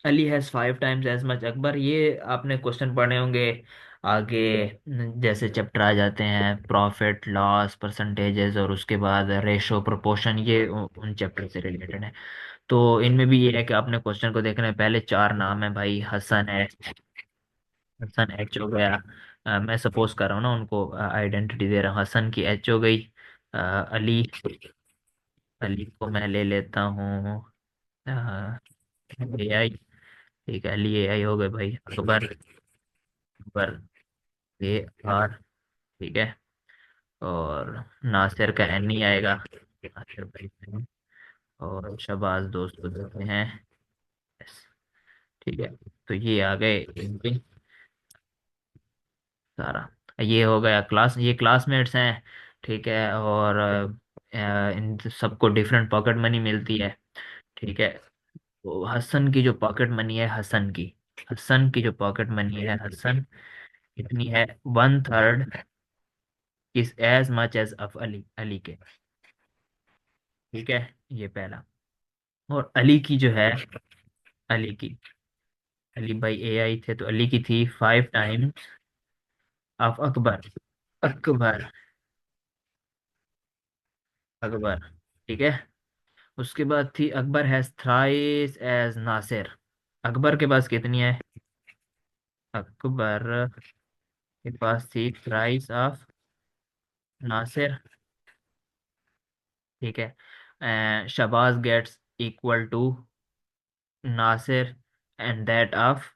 Ali has 5 times as much Akbar. ये आपने क्वेश्चन पढ़े होंगे आगे, जैसे चैप्टर आ जाते हैं प्रॉफिट लॉस परसेंटेजेस, और उसके बाद रेशो प्रोपोर्शन, ये उन चैप्टर से रिलेटेड है। तो इनमें भी ये है कि आपने क्वेश्चन को देखना है, पहले 4 नाम है भाई, हसन है, हसन एच हो गया। मैं सपोज कर रहा हूँ ना, उनको आइडेंटिटी दे रहा हूँ, हसन की एच हो गई। अली, अली को मैं ले लेता हूँ ए आई। ठीक है, अली ए आई हो गए भाई, अकबर, अकबर ए आर। ठीक है, और नासिर का एन ही आएगा, नासिर भाई N। और शबाज दोस्त को देते हैं S। ठीक है, तो ये आ गए इनके सारा, ये हो गया क्लास, ये क्लासमेट्स हैं। ठीक है, और इन सबको डिफरेंट पॉकेट मनी मिलती है। ठीक है, तो हसन की जो पॉकेट मनी है, हसन की, हसन की जो पॉकेट मनी है, हसन कितनी है, 1/3 is as much as of Ali, Ali के। ठीक है, ये पहला। और अली की जो है, अली की, अली भाई ए आई थे, तो अली की थी 5 टाइम्स ऑफ अकबर, अकबर, अकबर। ठीक है, उसके बाद थी Akbar has thrice as Nasir. Akbar के पास कितनी है, अकबर के पास थी थ्राइस ऑफ नासिर। ठीक है, Shahbaz gets equal to Nasir and that of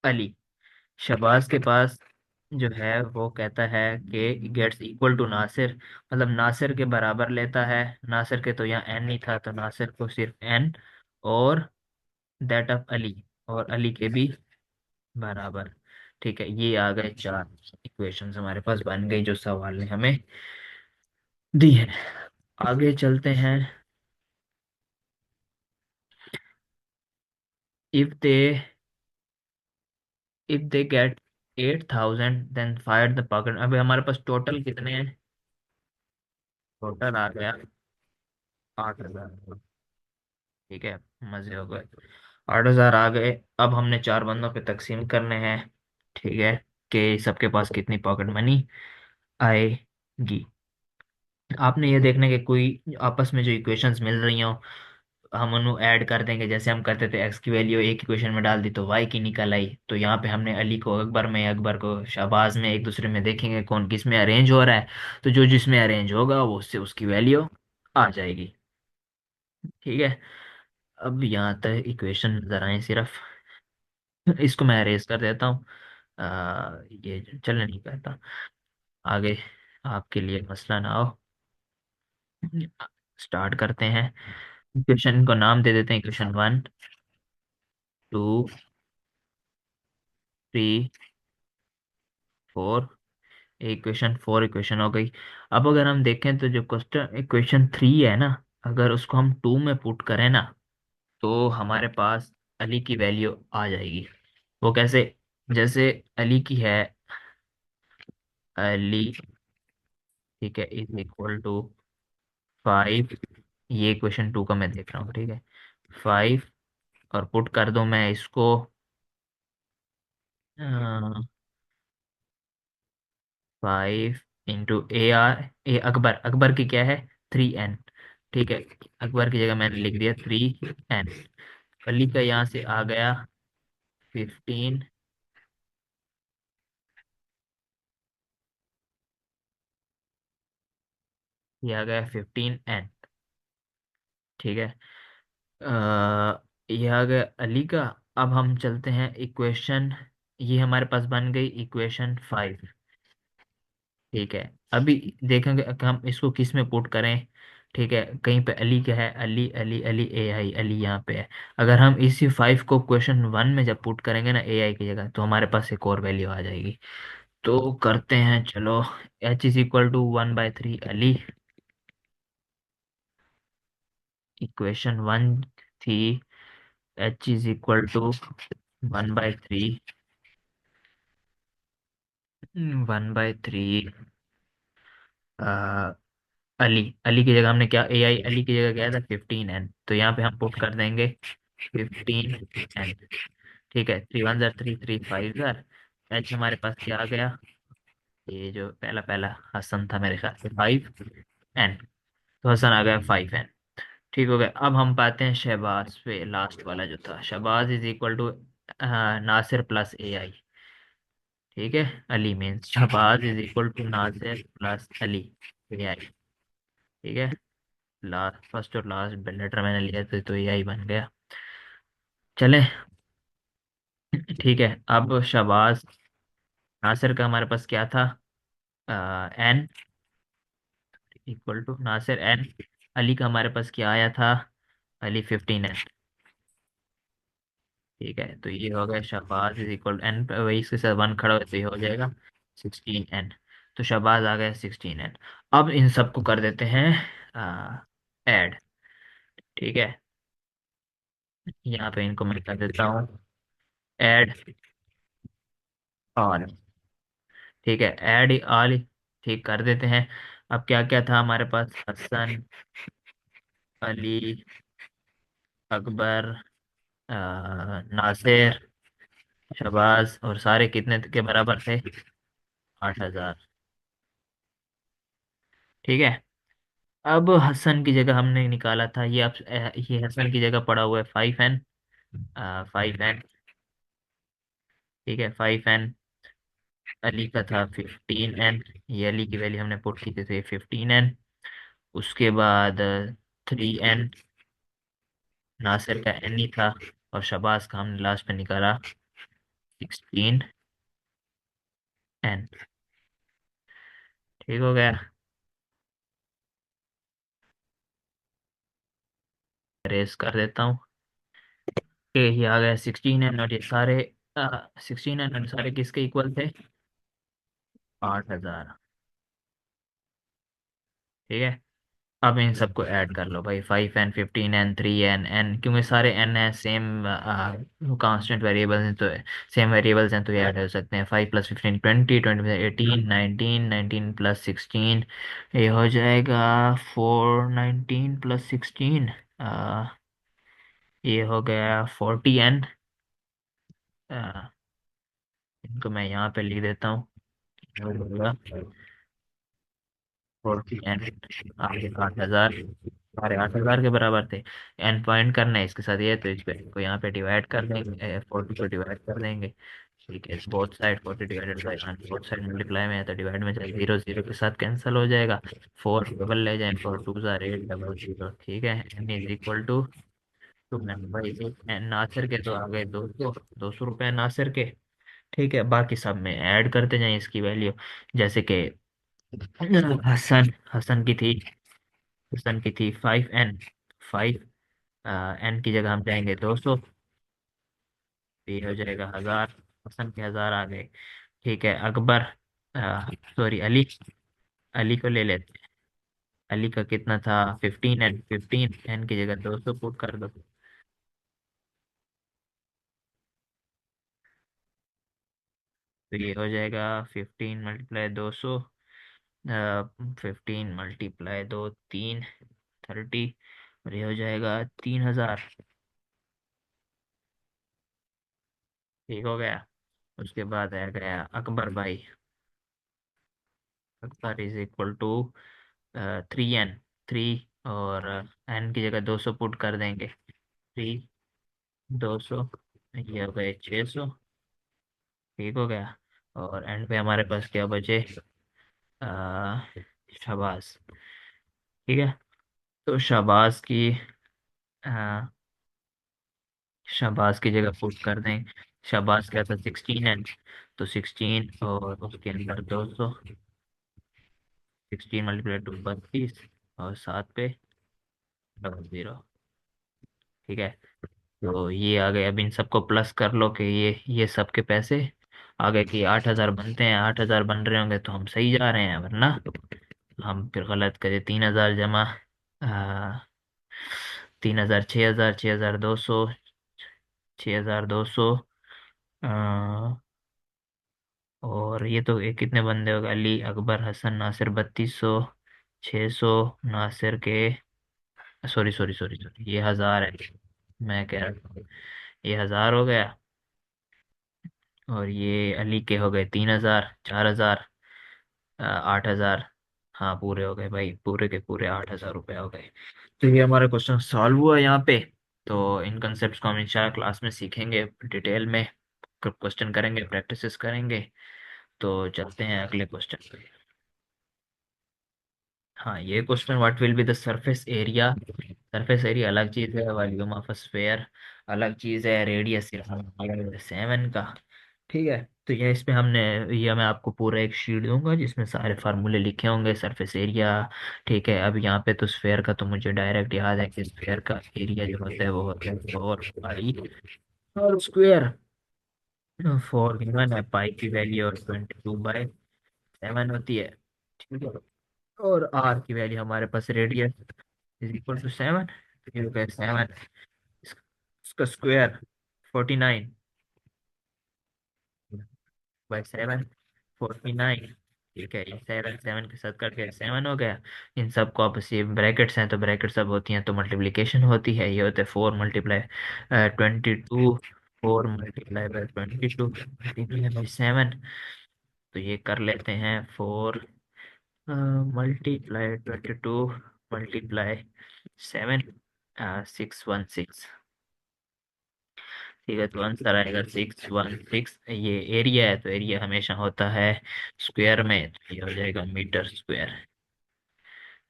Ali. Shahbaz के पास जो है वो कहता है कि गेट्स इक्वल टू नासिर, मतलब नासिर के बराबर लेता है। नासिर के तो यहाँ एन नहीं था, तो नासिर को सिर्फ एन, और दैट ऑफ अली, और अली के भी बराबर। ठीक है, ये आ गए चार इक्वेशंस हमारे पास बन गई जो सवाल ने हमें दी है। आगे चलते हैं। If they if they get 8,000 then fire the pocket. अभी हमारे पास टोटल कितने हैं? टोटल आ गया 8,000। ठीक है, मजे हो गए। 8,000 आ गए। अब हमने चार बंदों पे तकसीम करने हैं। ठीक है, कि सबके पास कितनी पॉकेट मनी आएगी। आपने ये देखने के कोई आपस में जो इक्वेशंस मिल रही हो, हम उन्हें ऐड कर देंगे। जैसे हम करते थे, एक्स की वैल्यू एक इक्वेशन में डाल दी तो वाई की निकल आई। तो यहाँ पे हमने अली को अकबर में, अकबर को शहबाज में, एक दूसरे में देखेंगे कौन किस में अरेंज हो रहा है। तो जो जिसमें अरेंज होगा वो उससे उसकी वैल्यू आ जाएगी। ठीक है, अब यहाँ तक इक्वेशन नजर आए सिर्फ। इसको मैं अरेज कर देता हूँ। ये चलने नहीं पाता आगे, आपके लिए मसला ना हो। स्टार्ट करते हैं। इक्वेशन को नाम दे देते हैं, इक्वेशन 1, 2, 3, 4। इक्वेशन 4 इक्वेशन हो गई। अब अगर हम देखें तो जो क्वेश्चन इक्वेशन 3 है ना, अगर उसको हम 2 में पुट करें ना, तो हमारे पास अली की वैल्यू आ जाएगी। वो कैसे? जैसे अली की है, अली, ठीक है, इज इक्वल टू 5। ये क्वेश्चन 2 का मैं देख रहा हूँ। ठीक है, 5, और पुट कर दूं मैं इसको 5 इंटू ए आर, ए अकबर, अकबर की क्या है? 3n। ठीक है, अकबर की जगह मैंने लिख दिया 3n। अली का यहाँ से आ गया 15, ये आ गया 15n। ठीक है, ये आ गया अली का। अब हम चलते हैं इक्वेशन, ये हमारे पास बन गई इक्वेशन 5। ठीक है, अभी देखेंगे कि हम इसको किस में पुट करें। ठीक है, कहीं पे अली क्या है, अली अली अली ए आई, अली यहाँ पे है। अगर हम इसी 5 को क्वेश्चन 1 में जब पुट करेंगे ना ए आई की जगह, तो हमारे पास एक और वैल्यू आ जाएगी। तो करते हैं चलो। H is equal to 1/3 Ali. Equation 1 थी H is equal to 1/3, 1/3 Ali. Ali की जगह हमने क्या, ए आई अली की जगह क्या था, 15n। तो यहाँ पे हम पुट कर देंगे 15n। ठीक है, 3 1 3, 3 5 एच हमारे पास क्या आ गया, ये जो पहला पहला हसन था मेरे ख्याल से, 5n। तो हसन आ गया 5n। ठीक हो गया। अब हम पाते हैं शहबाज पे, लास्ट वाला जो था, Shahbaz is equal to Nasir plus A I. ठीक है, Ali means Shahbaz is equal to Nasir plus Ali, A I. ठीक है, लास्ट फर्स्ट और लास्ट लेटर मैंने लिया था, तो ए आई बन गया। चले, ठीक है। अब शहबाज, नासिर का हमारे पास क्या था, N equal to Nasir N. Ali का हमारे पास क्या आया था, अली 15n। ठीक है, तो ये हो गया शहबाज इज इक्वल एन, वही इसके साथ 1 खड़ा हो तो ये हो जाएगा 16n। तो शहबाज आ गया 16n। अब इन सबको कर देते हैं ऐड। ठीक है, यहाँ पे इनको मैं कर देता हूँ ऐड ऑल। ठीक है, ऐड ऑल, ठीक कर देते हैं। अब क्या क्या था हमारे पास, हसन, अली, अकबर, नासिर, शहबाज, और सारे कितने के बराबर थे, 8,000। ठीक है, अब हसन की जगह हमने निकाला था ये, अब ये हसन की जगह पड़ा हुआ है 5n। 5n, ठीक है, 5n। अली का था 15n, ये अली की वैल्यू हमने पुट की थी 15n। उसके बाद 3n, नासिर का n ही था, और शहबाज का हमने लास्ट में निकाला 16 n। ठीक हो गया। रेस कर देता हूँ कि ये आ गया 16 n, और ये सारे 16 n और सारे किसके इक्वल थे? 8,000। ठीक है। अब इन सबको ऐड कर लो भाई, 5n 15n 3n क्योंकि सारे n है सेम कांस्टेंट वेरिएबल्स हैं, तो सेम वेरिएबल्स हैं तो ये ऐड हो सकते हैं। 5 + 15 20 20 18 19 19 + 16, ये हो जाएगा 4 19 + 16, ये हो गया 40n। इनको मैं यहाँ पे लिख देता हूँ। 40n आगे 8,000, सारे 8,000 के बराबर थे। एन पॉइंट करना है इसके साथ, ये तो इस पे को यहाँ पे डिवाइड कर देंगे, 40 को डिवाइड कर देंगे। ठीक है, both side 40 divided by 100, both side multiply में है तो डिवाइड में जाए, जीरो जीरो के साथ कैंसिल हो जाएगा। 4 डबल ले जाए, 4 2 8 डबल 0। ठीक है, एन इज इक्वल टू भाई नासिर के तो आ गए 200 रुपये नासिर के। ठीक है, बाकी सब में ऐड करते जाएं इसकी वैल्यू। जैसे कि हसन हसन की थी हसन की थी 5n। 5 n की जगह हम जाएंगे 200, तो ये हो जाएगा 1,000। हसन के 1,000 आ गए। ठीक है, अकबर, सॉरी अली, अली को ले लेते हैं। अली का कितना था? 15n। 15n की जगह 200 पुट कर दो, तो ये हो जाएगा 15 × 200, 15 × 2 3, 30, और ये हो जाएगा 3,000। ठीक हो गया। उसके बाद आ गया अकबर भाई। Akbar is equal to 3n। 3, और n की जगह 200 पुट कर देंगे। 3 200, ये हो गए 600। ठीक हो गया। और एंड पे हमारे पास क्या बचे? आ, शहबाज। ठीक है, तो आ, शहबाज की जगह पुट कर दें। शहबाज क्या था? 16n, तो 16 और उसके अंदर 200। 16 × 2 32, और 7 पे डबल 0। ठीक है, तो ये आ गए। अब इन सबको प्लस कर लो कि ये सबके पैसे आ गए कि 8,000 बनते हैं। 8,000 बन रहे होंगे तो हम सही जा रहे हैं, वरना हम फिर गलत करें। 3,000 जमा 3,000, 6,000, 6,200, 6,200, और ये तो ये कितने बंदे हो गए? अली, अकबर, हसन, नासिर 3,200। 600 नासिर के, सॉरी सॉरी सॉरी सॉरी, ये 1,000 है। मैं कह रहा हूँ ये 1,000 हो गया, और ये अली के हो गए 3,000, 4,000, 8,000। हाँ पूरे हो गए भाई, पूरे के पूरे 8,000 रुपये हो गए। तो ये हमारा क्वेश्चन सॉल्व हुआ यहाँ पे। तो इन कंसेप्ट को हम इंशाल्लाह क्लास में सीखेंगे डिटेल में, क्वेश्चन करेंगे, प्रैक्टिसेस करेंगे। तो चलते हैं अगले क्वेश्चन पे। हाँ, ये question, what will be the surface area? Surface area अलग चीज है, वॉल्यूम ऑफ स्फेयर अलग चीज है, रेडियस 7 का। ठीक है, तो ये इसमें हमने, ये मैं आपको पूरा एक शीट दूंगा जिसमें सारे फार्मूले लिखे होंगे सरफेस एरिया। ठीक है, अब यहाँ पे तो स्फेयर का तो मुझे डायरेक्ट याद है कि स्फेयर का एरिया जो होता है वो होता है 4 पाई और स्क्वायर। 4 गिवन है, पाई की वैल्यू और 22/7 होती है। ठीक है, और आर की वैल्यू हमारे पास रेडियस इज इक्वल टू 7, तो ये हो गया 7। इसका स्क्वायर 49/7, 49। ठीक है, ये 7 7 के साथ कट गया, 7 हो गया। इन सबको आपस ये ब्रैकेट्स हैं तो ब्रैकेट सब होती हैं तो मल्टीप्लिकेशन होती है, ये होता है 4 × 22। 4 × 22 × 7, तो ये कर लेते हैं 4 × 22 × 7, 616। ठीक है, तो आंसर आएगा 616। ये एरिया है तो एरिया हमेशा होता है स्क्वायर में, तो ये हो जाएगा मीटर स्क्वायर।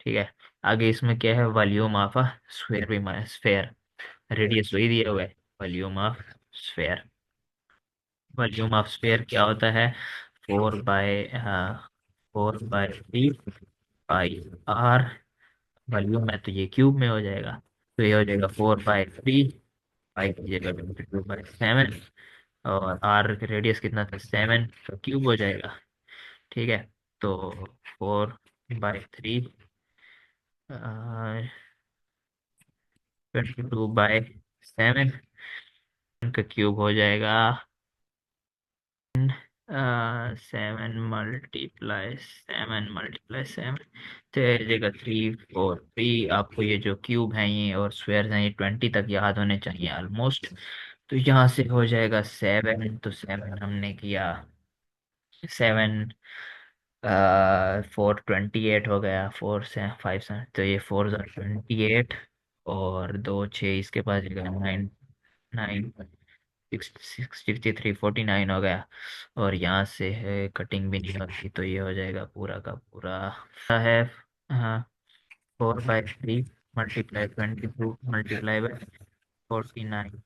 ठीक है, आगे इसमें क्या है? वॉल्यूम ऑफ स्क्वायर भी स्फेयर, रेडियस वही दिया हुआ है, volume of sphere. Volume of sphere क्या होता है? 4/3 पाई आर। वॉल्यूम है तो ये क्यूब में हो जाएगा। तो ये हो जाएगा 4/3 पाई की जगह 22/7। और आर रेडियस कितना था? 7, तो क्यूब हो जाएगा। ठीक है। तो 4/3 22/7 का क्यूब हो जाएगा 7 तो ये जगह 343। आपको ये जो क्यूब हैं ये और स्क्वायर हैं ये 20 तक याद होने चाहिए ऑलमोस्ट। तो यहाँ से हो जाएगा 7, तो 7 हमने किया 7, 428 हो गया। 4 से 5 से तो ये 4 28। और 2 6 इसके पास जगह 9, 9 63 49 हो गया। और यहाँ से है कटिंग भी नहीं होती तो ये हो जाएगा पूरा का पूरा है। हाँ, 4/3 मल्टीप्लाई 22 मल्टीप्लाई बाय 49।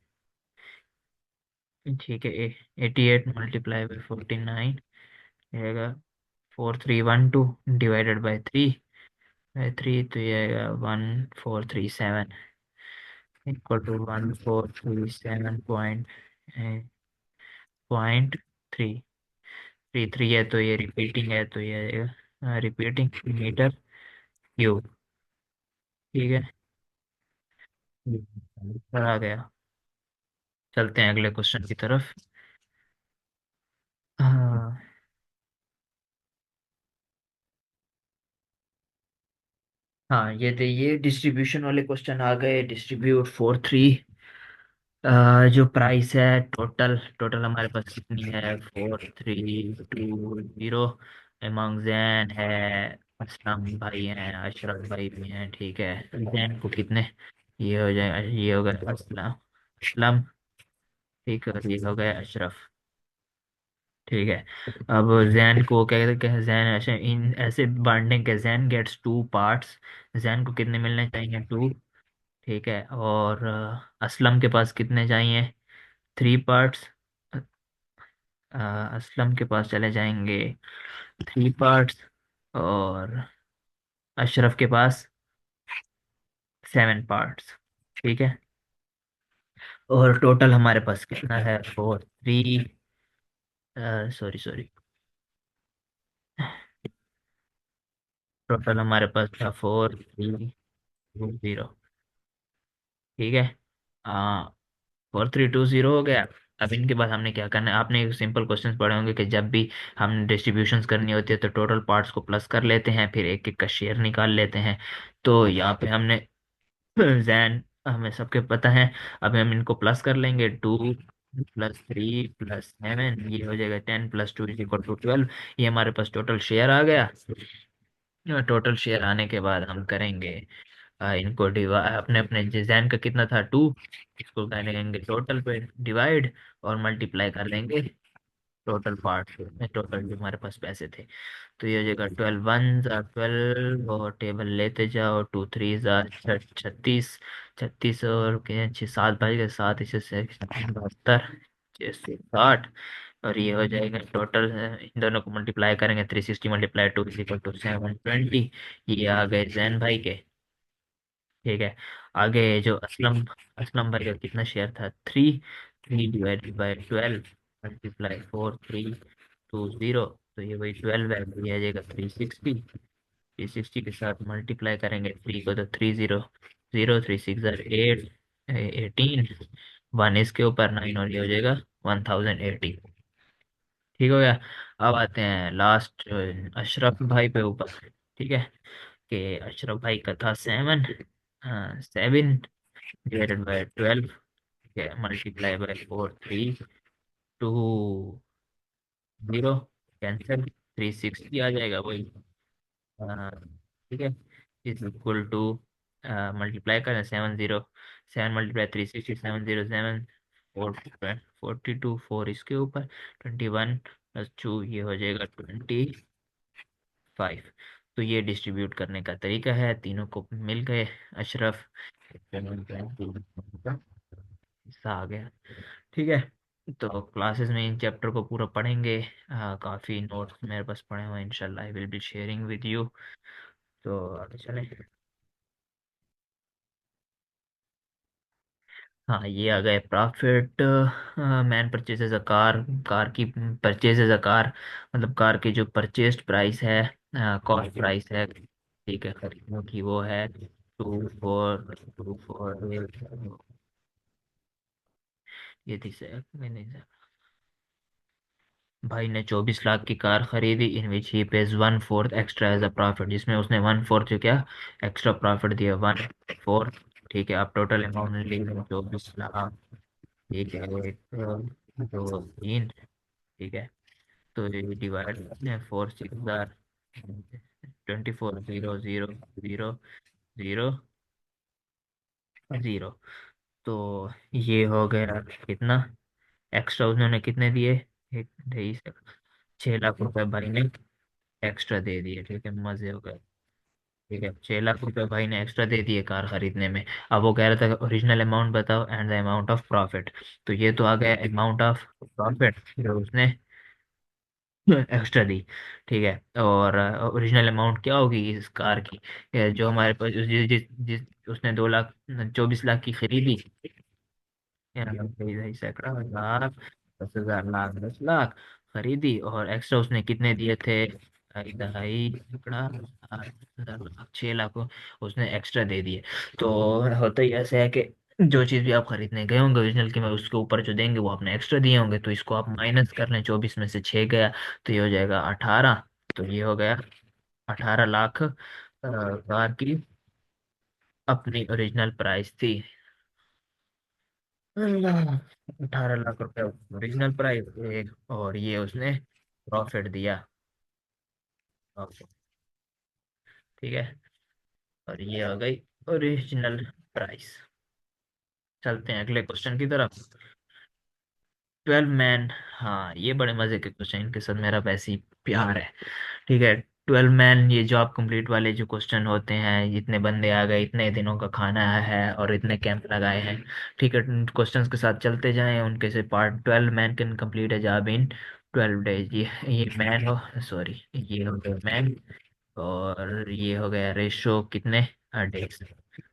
ठीक है। 88 मल्टीप्लाई बाय 49 रहेगा 4312 डिवाइडेड बाय 3 तो ये आएगा 1437 इक्वल टू 1437 पॉइंट 3 है। तो ये रिपीटिंग है तो ये रिपीटिंग मीटर क्यूब। ठीक है। आ गया। चलते हैं अगले क्वेश्चन की तरफ। हाँ। हाँ, ये डिस्ट्रीब्यूशन वाले क्वेश्चन आ गए। डिस्ट्रीब्यूट 4 3। जो प्राइस है टोटल टोटल हमारे पास कितनी है? 4320। एमंग जैन है, असलम भाई हैं, अशरफ भाई भी हैं। ठीक है। जैन को कितने? ये हो जाए, ये हो गया असलम, असलम। ठीक है, और ये हो गया अशरफ। ठीक है। अब जैन को क्या कहते हैं? जैन ऐसे इन ऐसे बांटने के जैन गेट्स 2 पार्ट्स। जैन को कितने मिलने चाहिए? 2। ठीक है। और असलम के पास कितने चाहिए? 3 पार्ट्स। असलम के पास चले जाएंगे 3 पार्ट्स। और अशरफ के पास 7 पार्ट्स। ठीक है। और टोटल हमारे पास कितना है? 4 3। Sorry sorry. टोटल हमारे पास था 4320। ठीक है। 4320 हो गया। अब इनके बाद हमने क्या करना है? आपने सिंपल क्वेश्चंस पढ़े होंगे कि जब भी हम डिस्ट्रीब्यूशंस करनी होती है तो टोटल पार्ट्स को प्लस कर लेते हैं, फिर एक एक का शेयर निकाल लेते हैं। तो यहाँ पे हमने जैन हमें सबके पता है। अब हम इनको प्लस कर लेंगे। 2 + 3 + 7 ये हो जाएगा 10 + 2 = 12। ये हमारे पास टोटल शेयर आ गया। टोटल शेयर आने के बाद हम करेंगे इनको डिवाइड। अपने अपने डिजाइन का कितना था? 2। इसको करेंगे टोटल पे डिवाइड और मल्टीप्लाई कर देंगे टोटल पार्ट में, टोटल जो हमारे पास पैसे थे। तो ये हो जाएगा 12 1 = 12। और टेबल लेते जाओ। 2 3 = 36। 36 और 6 7 बज गए। 7 इसे से 72 660। और ये हो जाएगा टोटल। इन दोनों को मल्टीप्लाई करेंगे। 360 × 2 = 720। ये आ गए जैन भाई के। ठीक है। आगे जो असलम असलम भाई का कितना शेयर था? 3। 3/12 मल्टीप्लाई 4320। तो ये वही 12 है, तो ये आ जाएगा 360। 360 के साथ मल्टीप्लाई करेंगे 3 को तो 300। 3 6 = 8, 18। 1 इसके ऊपर 9 और ये हो जाएगा 1080। ठीक हो गया। अब आते हैं लास्ट अशरफ भाई पे ऊपर। ठीक है। कि अशरफ भाई का था 7। हाँ, 7/12 मल्टीप्लाई बाय 4320। कैंसिल। 360 आ जाएगा वही। हाँ, ठीक है। इज इक्वल टू मल्टीप्लाई करें 70। 7 × 360 707। 42 4 इसके ऊपर 21 + 2 ये हो जाएगा 25। तो ये डिस्ट्रीब्यूट करने का तरीका है। तीनों को मिल गए। अशरफ हिस्सा आ गया। ठीक है। तो क्लासेस में इन चैप्टर को पूरा पढ़ेंगे। काफ़ी नोट्स मेरे पास पड़े हुए हैं, इंशाल्लाह I will be sharing with you. तो आगे चलें। हाँ, ये आ गए profit. Man purchases a car. Car की परचेजेज अ कार, मतलब कार की जो परचेस्ड प्राइस है, कॉस्ट प्राइस है, ठीक है, खरीदने की, वो है 2 4 ये थी सर, मैंने भाई ने 24 लाख की कार खरीदी, in which he pays 1/4 extra as a profit, जिसमें उसने 1/4 जो क्या एक्स्ट्रा प्रॉफिट दिया, 1/4। ठीक है, आप टोटल अमाउंट लिख दें 24 लाख। ठीक है, एक, दो, तीन। ठीक है, तो ये डिवाइड 4 6 24 0 0 0 0 0। तो ये हो गया कितना एक्स्ट्रा उन्होंने कितने दिए, एक 6 लाख रुपए भाई ने एक्स्ट्रा दे दिए। ठीक है, मजे हो गए। ठीक है, 6 लाख रुपए भाई ने एक्स्ट्रा दे दिए कार खरीदने में। अब वो कह रहा था ओरिजिनल अमाउंट बताओ and the amount of profit. तो ये तो आ गया अमाउंट ऑफ प्रॉफिट जो उसने एक्स्ट्रा दी। ठीक है, और ओरिजिनल अमाउंट क्या होगी इस कार की, जो हमारे पास जिस उसने 2 लाख 24 लाख की खरीदी, दही सैकड़ा लाख 10,000 लाख 10 लाख खरीदी, और एक्स्ट्रा उसने कितने दिए थे, दहाई सैकड़ा 8,000 लाख 6 लाख को उसने एक्स्ट्रा दे दिए। तो होता ही ऐसे है कि जो चीज़ भी आप खरीदने गए होंगे ओरिजिनल की, मैं उसके ऊपर जो देंगे वो आपने एक्स्ट्रा दिए होंगे, तो इसको आप माइनस कर लें, 24 में से 6 गया तो ये हो जाएगा 18। तो ये हो गया 18 लाख कार की अपनी ओरिजिनल प्राइस थी। 18 लाख रुपए ओरिजिनल प्राइस एक, और ये उसने प्रॉफिट दिया आपको। ठीक है, और ये आ गई ओरिजिनल प्राइस। चलते हैं अगले क्वेश्चन की तरफ। 12 मैन। हाँ, ये बड़े मजे के क्वेश्चन, इनके साथ मेरा वैसे ही प्यार है। ठीक है, 12 मैन, ये जॉब कंप्लीट वाले जो क्वेश्चन होते हैं, इतने बंदे आ गए, इतने दिनों का खाना है और इतने कैंप लगाए हैं। ठीक है, क्वेश्चंस के साथ चलते जाएं, उनके से part 12 man can complete a job in 12 days. ये मैन हो, सॉरी, ये हो गया मैन, और ये हो गया रेशो कितने डेज।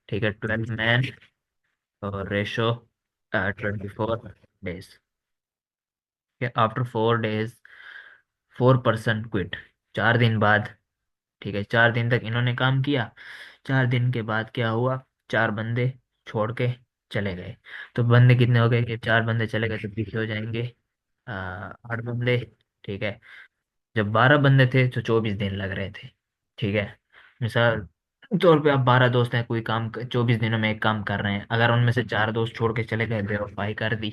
ठीक है, 12 मैन और ratio 24 days. After 4 days 4 person quit. 4 दिन बाद, ठीक है, 4 दिन तक इन्होंने काम किया, 4 दिन के बाद क्या हुआ, 4 बंदे छोड़ के चले गए। तो बंदे कितने हो गए कि 4 बंदे चले गए तो पीछे हो जाएंगे 8 बंदे। ठीक है, जब 12 बंदे थे तो 24 दिन लग रहे थे। ठीक है, मिसाल तौर पे आप 12 दोस्त हैं, कोई काम 24 दिनों में एक काम कर रहे हैं, अगर उनमें से 4 दोस्त छोड़ के चले गए, बेवफाई कर दी।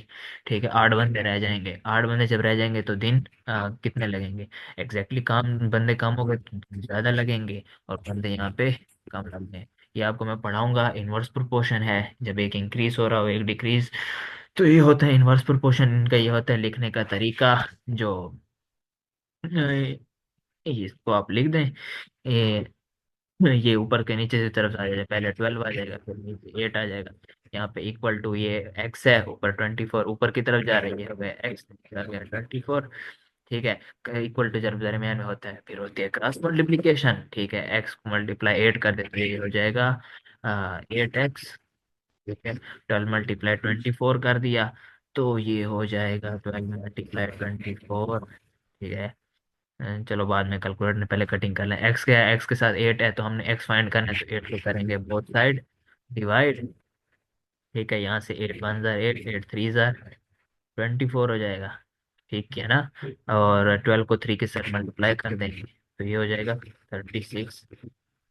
ठीक है, 8 बंदे रह जाएंगे, 8 बंदे जब रह जाएंगे तो दिन कितने लगेंगे, एग्जैक्टली काम बंदे कम हो गए तो ज्यादा लगेंगे, और बंदे यहाँ पे कम लग गए। ये आपको मैं पढ़ाऊंगा, इनवर्स प्रोपोर्शन है, जब एक इंक्रीज हो रहा हो एक डिक्रीज, तो ये होता है इनवर्स प्रोपोर्शन। इनका ये होता है लिखने का तरीका, जो इसको आप लिख दें। ये ऊपर के नीचे की तरफ आ जाएगा, पहले 12 आ जाएगा, फिर नीचे 8 आ जाएगा। यहाँ पे इक्वल टू ये एक्स है, ऊपर 24 ऊपर की तरफ जा रही है, वह एक्स आ गया 24। ठीक है, इक्वल टू जब दरमियान में होता है, फिर होती है क्रॉस मल्टीप्लीकेशन। ठीक है, एक्स को मल्टीप्लाई 8 कर देते हैं, ये हो जाएगा 8x। ठीक है, 12 × 24 कर दिया, तो ये हो जाएगा 12 × 24। ठीक है, चलो बाद में कैलकुलेटर ने पहले कटिंग कर लें। एक्स क्या है, एक्स के साथ 8 है, तो हमने एक्स फाइंड करना है, तो 8 को करेंगे बोथ साइड डिवाइड। ठीक है, यहाँ से 8 × 1 = 8, 8 × 3 = 24 हो जाएगा। ठीक है ना, और 12 को 3 के साथ मल्टीप्लाई कर देंगे, तो ये हो जाएगा 36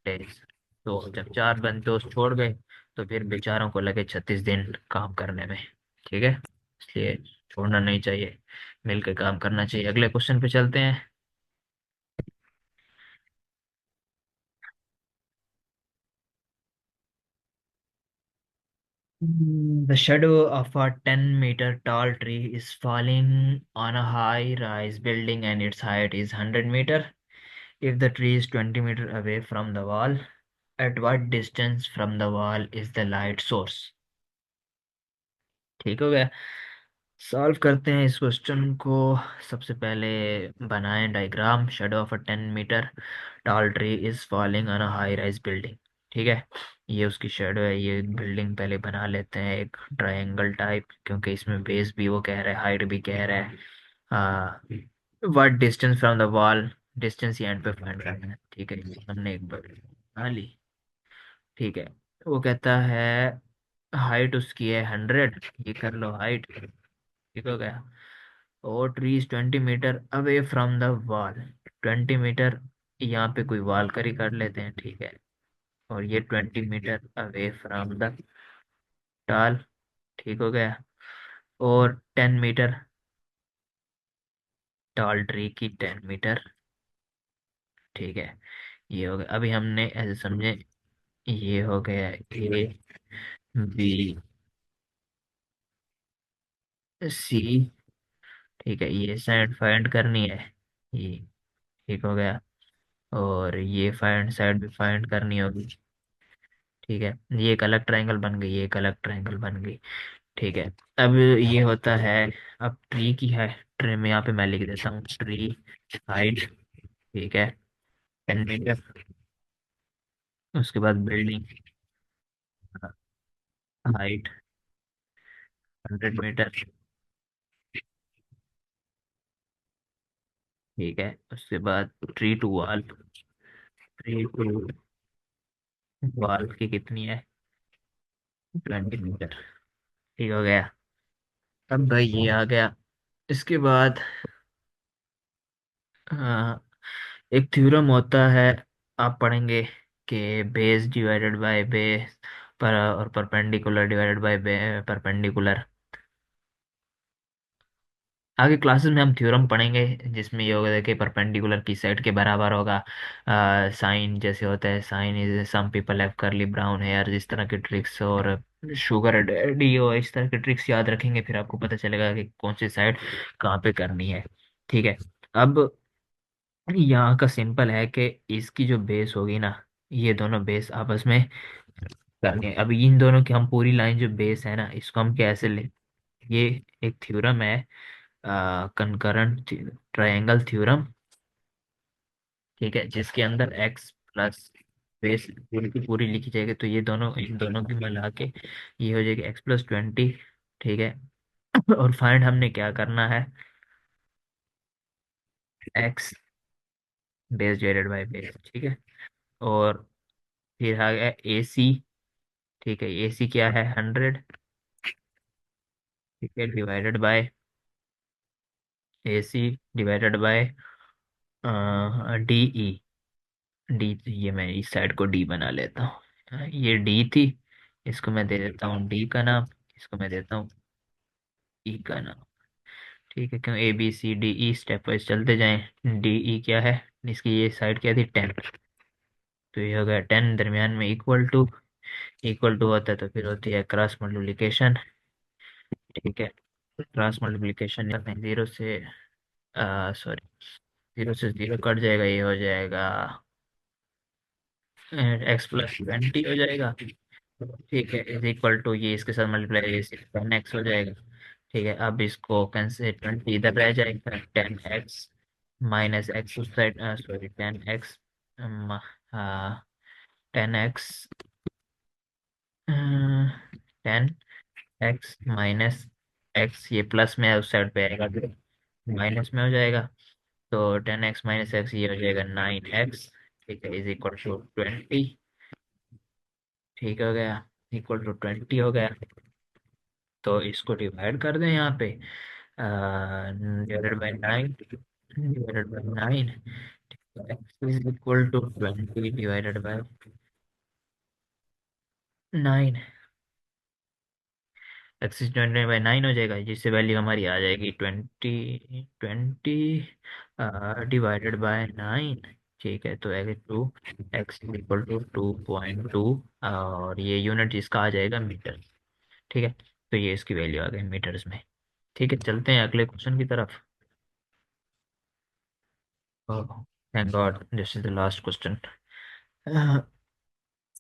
डेज। तो जब 4 बंद दोस्त छोड़ गए, तो फिर बेचारों को लगे 36 दिन काम करने में। ठीक है, इसलिए छोड़ना नहीं चाहिए, मिलकर काम करना चाहिए। अगले क्वेश्चन पे चलते हैं। The shadow of a 10-meter tall tree is falling on a high-rise building and its height is 100 meter. If the tree is 20 meter away from the wall, at what distance from the wall is the light source? ठीक हो गया। Solve करते हैं इस question को। सबसे पहले बनाएं diagram. Shadow of a 10 metre tall tree is falling on a high rise building. ठीक है, ये उसकी शेडो है। ये बिल्डिंग पहले बना लेते हैं एक ट्रायंगल टाइप, क्योंकि इसमें बेस भी वो कह रहा है, हाइट भी कह रहा है। What distance from the wall, distance he and पे फाइंड करना है। ठीक है, ये हमने एक बार बना ली। ठीक है, वो कहता है हाइट उसकी है 100। ये कर लो हाइट। ठीक हो गया। और tree is 20 metre away from the wall. 20 metre, यहाँ पे कोई वॉल करी कर लेते हैं। ठीक है, और ये 20 मीटर अवे फ्रॉम द टाल। ठीक हो गया। और 10 मीटर, टाल ट्री की 10 मीटर। ठीक है, ये हो गया। अभी हमने ऐसे समझे, ये हो गया ए बी सी। ठीक है, ये साइड फाइंड करनी है। ये ठीक हो गया। और ये फाइंड साइड भी फाइंड करनी होगी। ठीक है, ये एक अलग ट्रायंगल बन गई, ये एक अलग ट्रायंगल बन गई। ठीक है, अब ये होता है, अब ट्री की है। ट्री में यहाँ पे मैं लिख देता हूँ ट्री हाइट। ठीक है, 10 मीटर। उसके बाद बिल्डिंग हाइट 100 मीटर। ठीक है, उसके बाद tree to wall. Tree to wall की कितनी है, 20 मीटर। ठीक हो गया। अब भाई ये आ गया। इसके बाद हाँ, एक थ्योरम होता है, आप पढ़ेंगे कि बेस डिवाइडेड बाय बेस पर और परपेंडिकुलर डिवाइडेड बाय परपेंडिकुलर। आगे क्लासेस में हम थ्योरम पढ़ेंगे, जिसमें ये होगा कि परपेंडिकुलर की साइड के बराबर होगा। साइन जैसे होता है, sign is some people have curly brown hair, इस तरह के ट्रिक्स। और शुगर डैडी और इस तरह के ट्रिक्स याद रखेंगे, फिर आपको पता चलेगा कि कौन सी साइड कहाँ पे करनी है। ठीक है, अब यहाँ का सिंपल है कि इसकी जो बेस होगी ना, ये दोनों बेस आपस में करनी है। अब इन दोनों की हम पूरी लाइन जो बेस है ना, इसको हम कैसे ले, ये एक थ्योरम है, कंकरेंट ट्रायंगल थ्योरम। ठीक है, जिसके अंदर एक्स प्लस बेस पूरी की पूरी लिखी जाएगी, तो ये दोनों इन दोनों की मिला के ये हो जाएगी x+20। ठीक है, और फाइंड हमने क्या करना है, x base divided by base. ठीक है, और फिर आ गया ए सी। ठीक है, ए सी क्या है, 100। ठीक है, divided by A C divided by D E. D, ये मैं इस साइड को डी बना लेता हूँ। ये डी थी, इसको मैं दे देता हूँ डी का नाम, इसको मैं देता हूँ ई का नाम। ठीक है, क्यों A B C D E step wise चलते जाएं। डी ई क्या है, इसकी ये साइड क्या थी, 10। तो ये हो गया 10, दरमियान में इक्वल टू। इक्वल टू होता है तो फिर होती है क्रॉस मल्टीप्लिकेशन। ठीक है, क्रॉस मल्टीप्लिकेशन 0 से, सॉरी, 0 से 0 कट जाएगा, ये हो जाएगा x+20 हो जाएगा। ठीक है, इज इक्वल टू, ये इसके साथ मल्टीप्लाई, 10x हो जाएगा। ठीक है, अब इसको कैंसिल, 20 इधर रह जाएगा, 10x माइनस एक्स उस side, sorry 10x, 10x, 10x minus x, ये प्लस में है, उस साइड पे आएगा तो माइनस में हो जाएगा। तो 10x माइनस x, ये हो जाएगा 9x। ठीक है, इज इक्वल टू 20। ठीक हो गया, इक्वल टू 20 हो गया। तो इसको डिवाइड कर दें यहाँ पे, divided by 9, divided by 9। X is equal to 20 divided by 9। X is 20/9 हो जाएगा, जिससे वैल्यू हमारी आ जाएगी 20 डिवाइडेड बाय 9। ठीक है, तो two, x is equal to 2.2, और ये यूनिट इसका आ जाएगा मीटर। ठीक है, तो ये इसकी वैल्यू आ गई मीटर्स में। ठीक है, चलते हैं अगले क्वेश्चन की तरफ। Thank God this is the last question.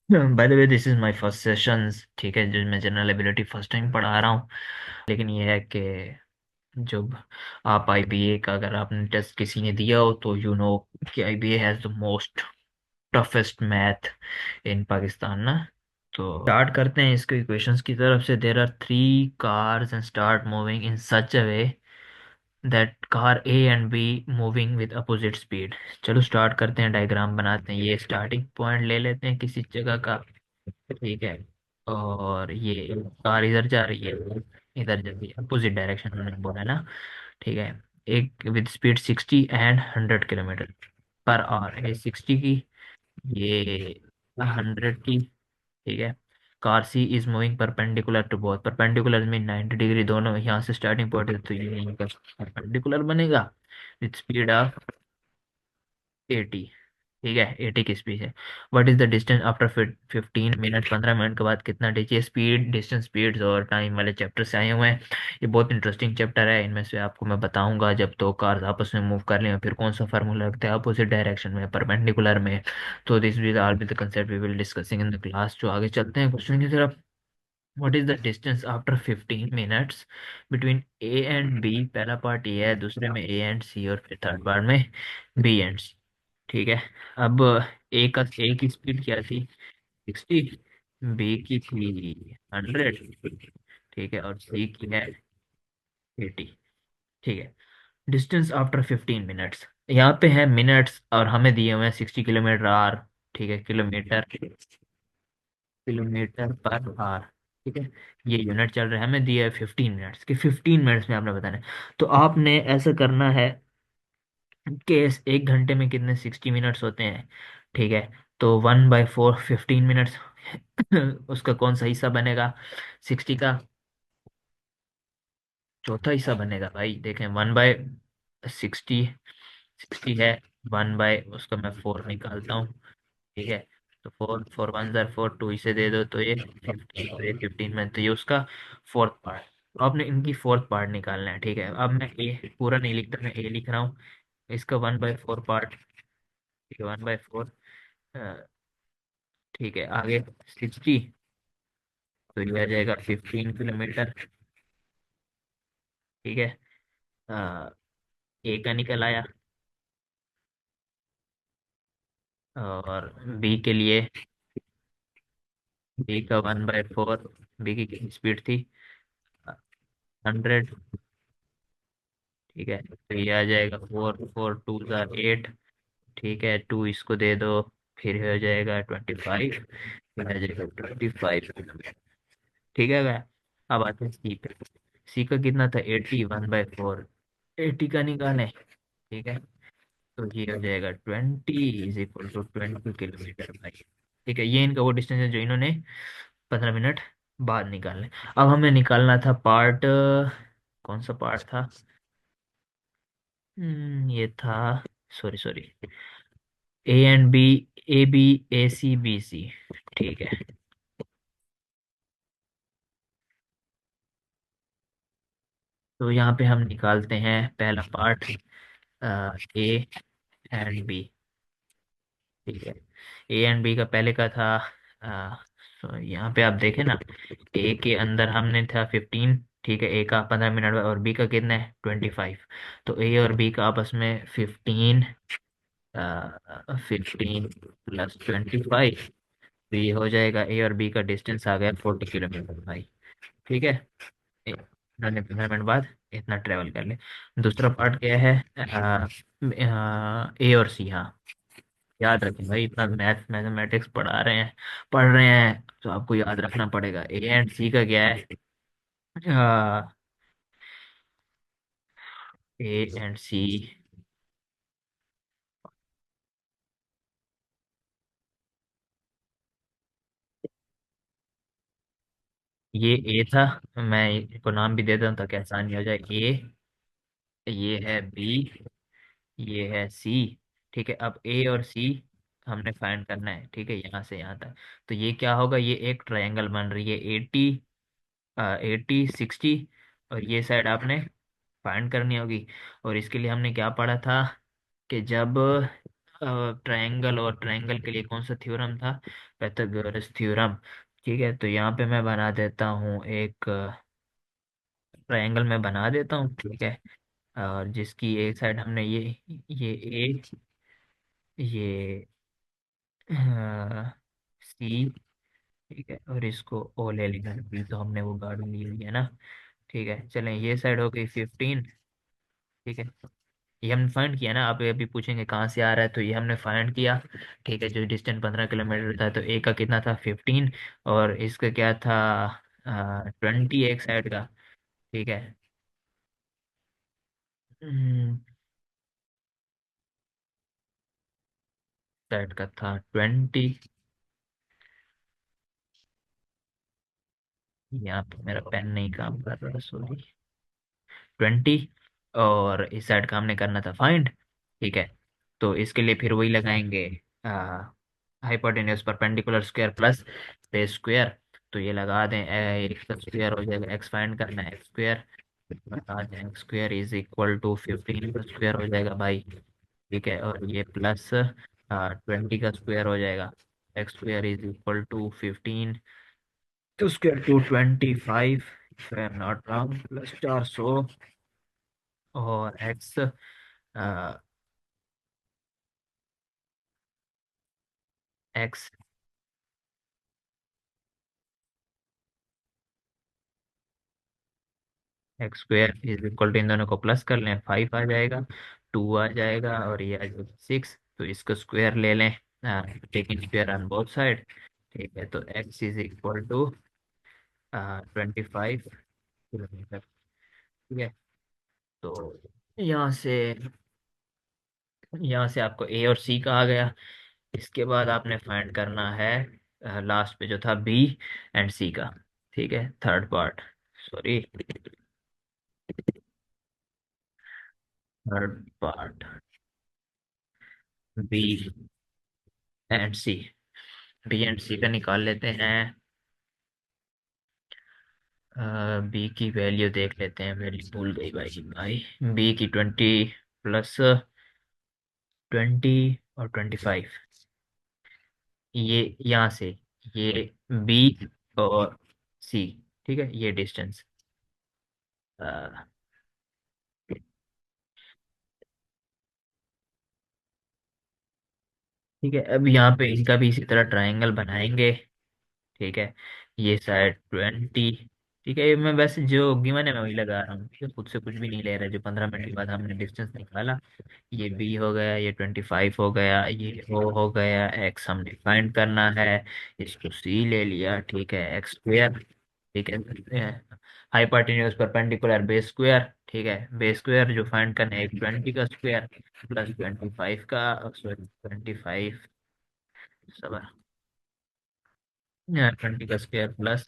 By the way this is my first sessions. ठीक है, जो मैं जनरल एबिलिटी फर्स्ट टाइम पढ़ा रहा हूँ। लेकिन ये है कि जब आप आईबीए का अगर आपने टेस्ट किसी ने दिया हो तो यू नो कि IBA has the most toughest math in Pakistan ना। तो स्टार्ट करते हैं इसके इक्वेशंस की तरफ से। There are three cars and start moving in such a way that car A and B moving with opposite speed. चलो स्टार्ट करते हैं, डायग्राम बनाते हैं। ये स्टार्टिंग पॉइंट ले लेते हैं किसी जगह का, ठीक है। और ये कार इधर जा रही है, इधर जा रही है, अपोजिट डायरेक्शन उन्होंने बोला है ना, ठीक है। एक with speed 60 and 100 kilometre per hour, ये 60 की, ये 100 की, ठीक है। Car C is moving perpendicular to both, perpendicular में 90 डिग्री, दोनों यहाँ से स्टार्टिंग पॉइंट है तो ये इनका परपेंडिकुलर बनेगा विद स्पीड ऑफ 80, ठीक है। 80 की स्पीड है। What is the distance after 15 minute, 15 minute के बाद कितना डीजे स्पीड, डिस्टेंस, स्पीड्स और टाइम वाले चैप्टर से आए हुए हैं। ये बहुत इंटरेस्टिंग चैप्टर है, इनमें से आपको मैं बताऊंगा जब दो कार्स आपस में मूव कर लें फिर कौन सा फार्मूला लगता है अपोजिट डायरेक्शन में, परपेंडिकुलर में। तो this will all be the concept we will discussing in the class. जो आगे चलते हैं क्वेश्चन की तरफ। What is the distance after 15 minutes between A and B, पहला पार्ट ये है, दूसरे में ए एंड सी और फिर थर्ड पार्ट में बी एंड सी, ठीक है। अब ए की स्पीड क्या थी, 60, बी की थी 100, ठीक है, और सी की है 80, ठीक है। डिस्टेंस आफ्टर 15 मिनट्स, यहाँ पे है मिनट्स और हमें दिए हुए हैं 60 किलोमीटर आवर, ठीक है, किलोमीटर, किलोमीटर पर आवर, ठीक है। ये यूनिट चल रहा है, हमें दिया है 15 मिनट्स कि 15 मिनट्स में आपने बताना है। तो आपने ऐसा करना है कि इस 1 घंटे में कितने 60 मिनट्स होते हैं, ठीक है। तो 1/4 15 मिनट्स उसका कौन सा हिस्सा बनेगा 60 का, चौथा हिस्सा बनेगा भाई। देखें 1/60, 60 है, 1 बाय उसका मैं 4 निकालता हूँ, ठीक है। तो 4 4 1 4, 2 इसे दे दो तो ये 15, तो ये 15 में, तो ये उसका फोर्थ पार्ट। आपने इनकी फोर्थ पार्ट निकालना है, ठीक है। अब मैं ए पूरा नहीं लिखता, मैं ए लिख रहा हूँ। इसका 1/4 पार्ट, ठीक है, 1/4, ठीक है। आगे 60, तो ये आ जाएगा 15 किलोमीटर, ठीक है। अ, ए का निकल आया, और बी के लिए, बी का 1/4, बी की स्पीड थी 100, ठीक है। तो ये आ जाएगा 4 4 2 8, ठीक है। 2 इसको दे दो, फिर हो जाएगा 25, फिर आ जाएगा 25 किलोमीटर, ठीक है भैया। अब आते हैं सी पे। सी का कितना था 80, 1/4, 80 का निकालें, ठीक है। तो ये हो जाएगा 20 = 20 किलोमीटर भाई, ठीक है। ये इनका वो डिस्टेंस है जो इन्होंने 15 मिनट बाद निकालने। अब हमें निकालना था पार्ट, कौन सा पार्ट था, ये था, sorry sorry, A and B, A B, A C, B C, ठीक है। तो यहाँ पे हम निकालते हैं पहला पार्ट, ए एंड बी, ठीक है। ए एंड बी का पहले का था, so यहाँ पे आप देखें ना, ए के अंदर हमने था 15, ठीक है, ए का 15 मिनट और बी का कितना है 25। तो ए और बी का आपस में 15 + 25, तो ये हो जाएगा ए और बी का डिस्टेंस आ गया 40 किलोमीटर भाई, ठीक है। इन्होंने 15 मिनट बाद इतना ट्रेवल कर ले। दूसरा पार्ट क्या है, ए और सी, हाँ। याद रखें भाई, इतना मैथमेटिक्स पढ़ रहे हैं तो आपको याद रखना पड़ेगा। ए एंड सी का क्या है, ए एंड सी, ये ए था, मैं इसको नाम भी दे दूं ताकि आसानी हो जाए। ए, ये है बी, ये है सी, ठीक है। अब ए और सी हमने फाइंड करना है, ठीक है, यहाँ से यहाँ तक। तो ये क्या होगा, ये एक ट्रायंगल बन रही है 80, 80 60, और ये साइड आपने फाइंड करनी होगी। और इसके लिए हमने क्या पढ़ा था कि जब ट्रायंगल, और ट्रायंगल के लिए कौन सा थ्योरम था, पाइथागोरस थ्योरम, ठीक है। तो यहाँ पे मैं बना देता हूँ एक ट्रायंगल मैं बना देता हूँ, ठीक है। और जिसकी एक साइड हमने ये ए, ये सी, ठीक है, और इसको ओ ले लेना, अभी तो हमने वो गाड़ी ली हुई है ना। ठीक है, चलें, ये साइड हो गई 15, ठीक है। ये हमने फाइंड किया ना, आप अभी पूछेंगे कहाँ से आ रहा है, तो ये हमने फाइंड किया, ठीक है। जो डिस्टेंस 15 किलोमीटर था, तो ए का कितना था, 15, और इसका क्या था, 20 एक साइड का, ठीक है। साइड का था 20, यहाँ पे मेरा पेन नहीं काम कर रहा, सॉरी, 20, और इस साइड का हमने करना था फाइंड, ठीक है। तो इसके लिए फिर वही लगाएंगे, hypotenuse perpendicular square plus base square. तो ये लगा दें, एक्स स्क्वायर हो जाएगा, एक्स फाइंड करना है, एक्स स्क्वायर बता दें, x square is equal to 15 का स्क्वायर हो जाएगा भाई, ठीक है। और ये प्लस 20 का स्क्वायर हो जाएगा, x square is equal to 15 two square two 25, not wrong, plus 400, और x x square is equal to, इन दोनों को प्लस कर लें, 5 आ जाएगा, 2 आ जाएगा, और ये आ जाएगा 6। तो इसको स्क्वायर ले लें, taking square on both side, ठीक है। तो x is equal to 25 kilometre, ठीक है। तो यहाँ से यहाँ से आपको ए और सी का आ गया। इसके बाद आपने फाइंड करना है लास्ट पे जो था बी एंड सी का, ठीक है, third part, sorry, third part, B and C. B and C का निकाल लेते हैं। बी की वैल्यू देख लेते हैं, वैल्यू भूल गई भाई। बी की 20 प्लस 20 और 25, ये यहाँ से, ये बी और सी, ठीक है, ये डिस्टेंस, ठीक है। अब यहाँ पे इनका भी इसी तरह ट्रायंगल बनाएंगे, ठीक है। ये साइड 20, ठीक है। ये मैं वैसे जो गिवन है मैं वही लगा रहा हूँ, ठीक है, खुद से कुछ भी नहीं ले रहा, जो 15 मिनट के बाद हमने डिस्टेंस निकाला। ये बी हो गया, ये 25 हो गया, ये ओ हो गया, एक्स हमने फाइंड करना है, इसको सी ले लिया, ठीक है, एक्स स्क्वायर, ठीक है, हाइपोटेन्यूज परपेंडिकुलर बेस स्क्वायर, ठीक है। बेस स्क्वायर जो फाइंड करना है, एक 20 का स्क्वायर प्लस 25 का, सॉरी 25, सब 20 का स्क्वायर प्लस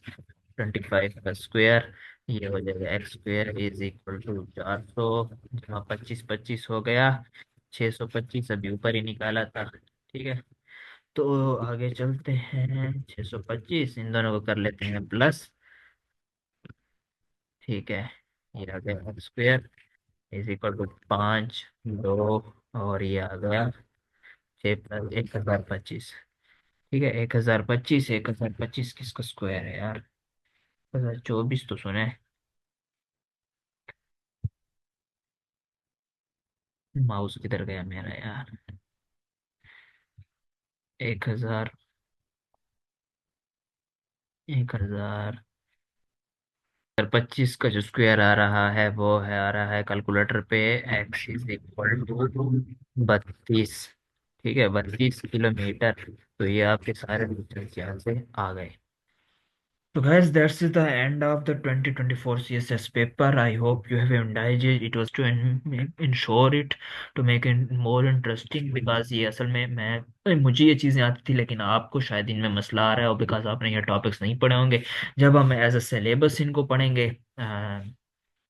25 का स्क्वायर, ये हो जाएगा x square is equal to 400, जहाँ 25 25 हो गया, 625, अभी ऊपर ही निकाला था, ठीक है। तो आगे चलते हैं, 625 इन दोनों को कर लेते हैं प्लस, ठीक है। ये आ गया x square is equal to 5 2, और ये आ गया 6 प्लस 1025, ठीक है। 1025, 1025 किसका स्क्वायर है यार, 1024 तो सुने, माउस किधर गया मेरा यार, 1000, 1025 का जो स्क्वायर आ रहा है वो है, आ रहा है कैलकुलेटर पे, एक्स इज इक्वल टू 32, ठीक है, 32 किलोमीटर। तो ये आपके सारे डिस्टेंस यहाँ से आ गए। So guys, that's the end of the 2024 CSS paper. I hope you have enjoyed it. It was to ensure it to make it more interesting, because ये असल में मुझे ये चीज़ें आती थी, लेकिन आपको शायद इनमें मसला आ रहा है, और बिकॉज आपने ये टॉपिक्स नहीं पढ़े होंगे। जब हम एज अ सिलेबस इनको पढ़ेंगे,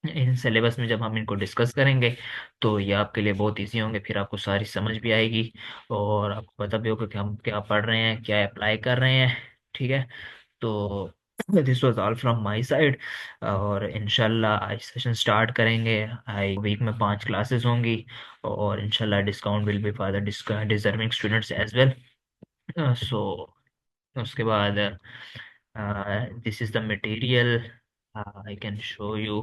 इन सिलेबस में जब हम इनको डिस्कस करेंगे, तो ये आपके लिए बहुत इजी होंगे, फिर आपको सारी समझ भी आएगी, और आपको पता भी होगा कि हम क्या पढ़ रहे हैं, क्या अप्लाई कर रहे हैं, ठीक है। तो this was all from my side, और इंशाल्लाह आज सेशन स्टार्ट करेंगे। आई वीक में 5 क्लासेस होंगी, और इंशाल्लाह discount will be for the deserving students as well. So उसके बाद, this is the material I can show you,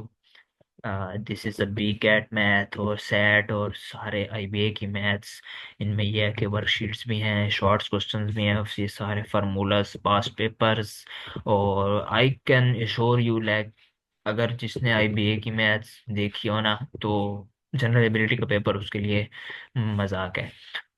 this is a B cat math और सेट और सारे आईबीए की मैथ्स। इनमें यह है कि वर्कशीट्स भी हैं, शॉर्ट्स क्वेश्चंस भी हैं, ये सारे फार्मूलाज, पास्ट पेपर्स। और I can assure you like, अगर जिसने आईबीए की मैथ्स देखी हो ना, तो जनरल एबिलिटी का पेपर उसके लिए मजाक है।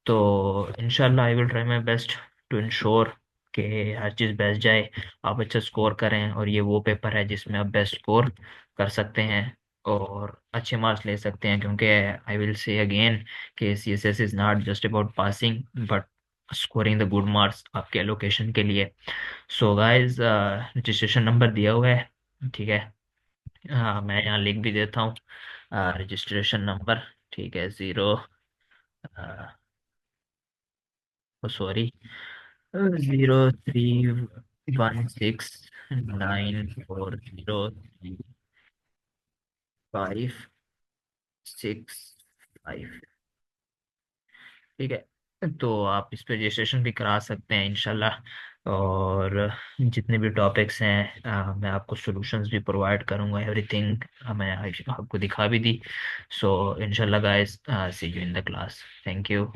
तो इंशाल्लाह I will try my best to ensure कि हर चीज़ बेस्ट जाए, आप अच्छा स्कोर करें। और ये वो पेपर है जिसमें आप बेस्ट स्कोर कर सकते हैं और अच्छे मार्क्स ले सकते हैं, क्योंकि आई विल से अगेन कि C S S is not just about passing but scoring the good marks आपके एलोकेशन के लिए। सो गाइस, रजिस्ट्रेशन नंबर दिया हुआ है, ठीक है। हाँ, मैं यहाँ लिख भी देता हूँ रजिस्ट्रेशन नंबर। ठीक है, 031694035565। ठीक है, तो आप इस पे रजिस्ट्रेशन भी करा सकते हैं इंशाल्लाह। और जितने भी टॉपिक्स हैं, मैं आपको सॉल्यूशंस भी प्रोवाइड करूंगा, एवरीथिंग मैं आपको दिखा भी दी। सो इंशाल्लाह guys, see you in the class. Thank you.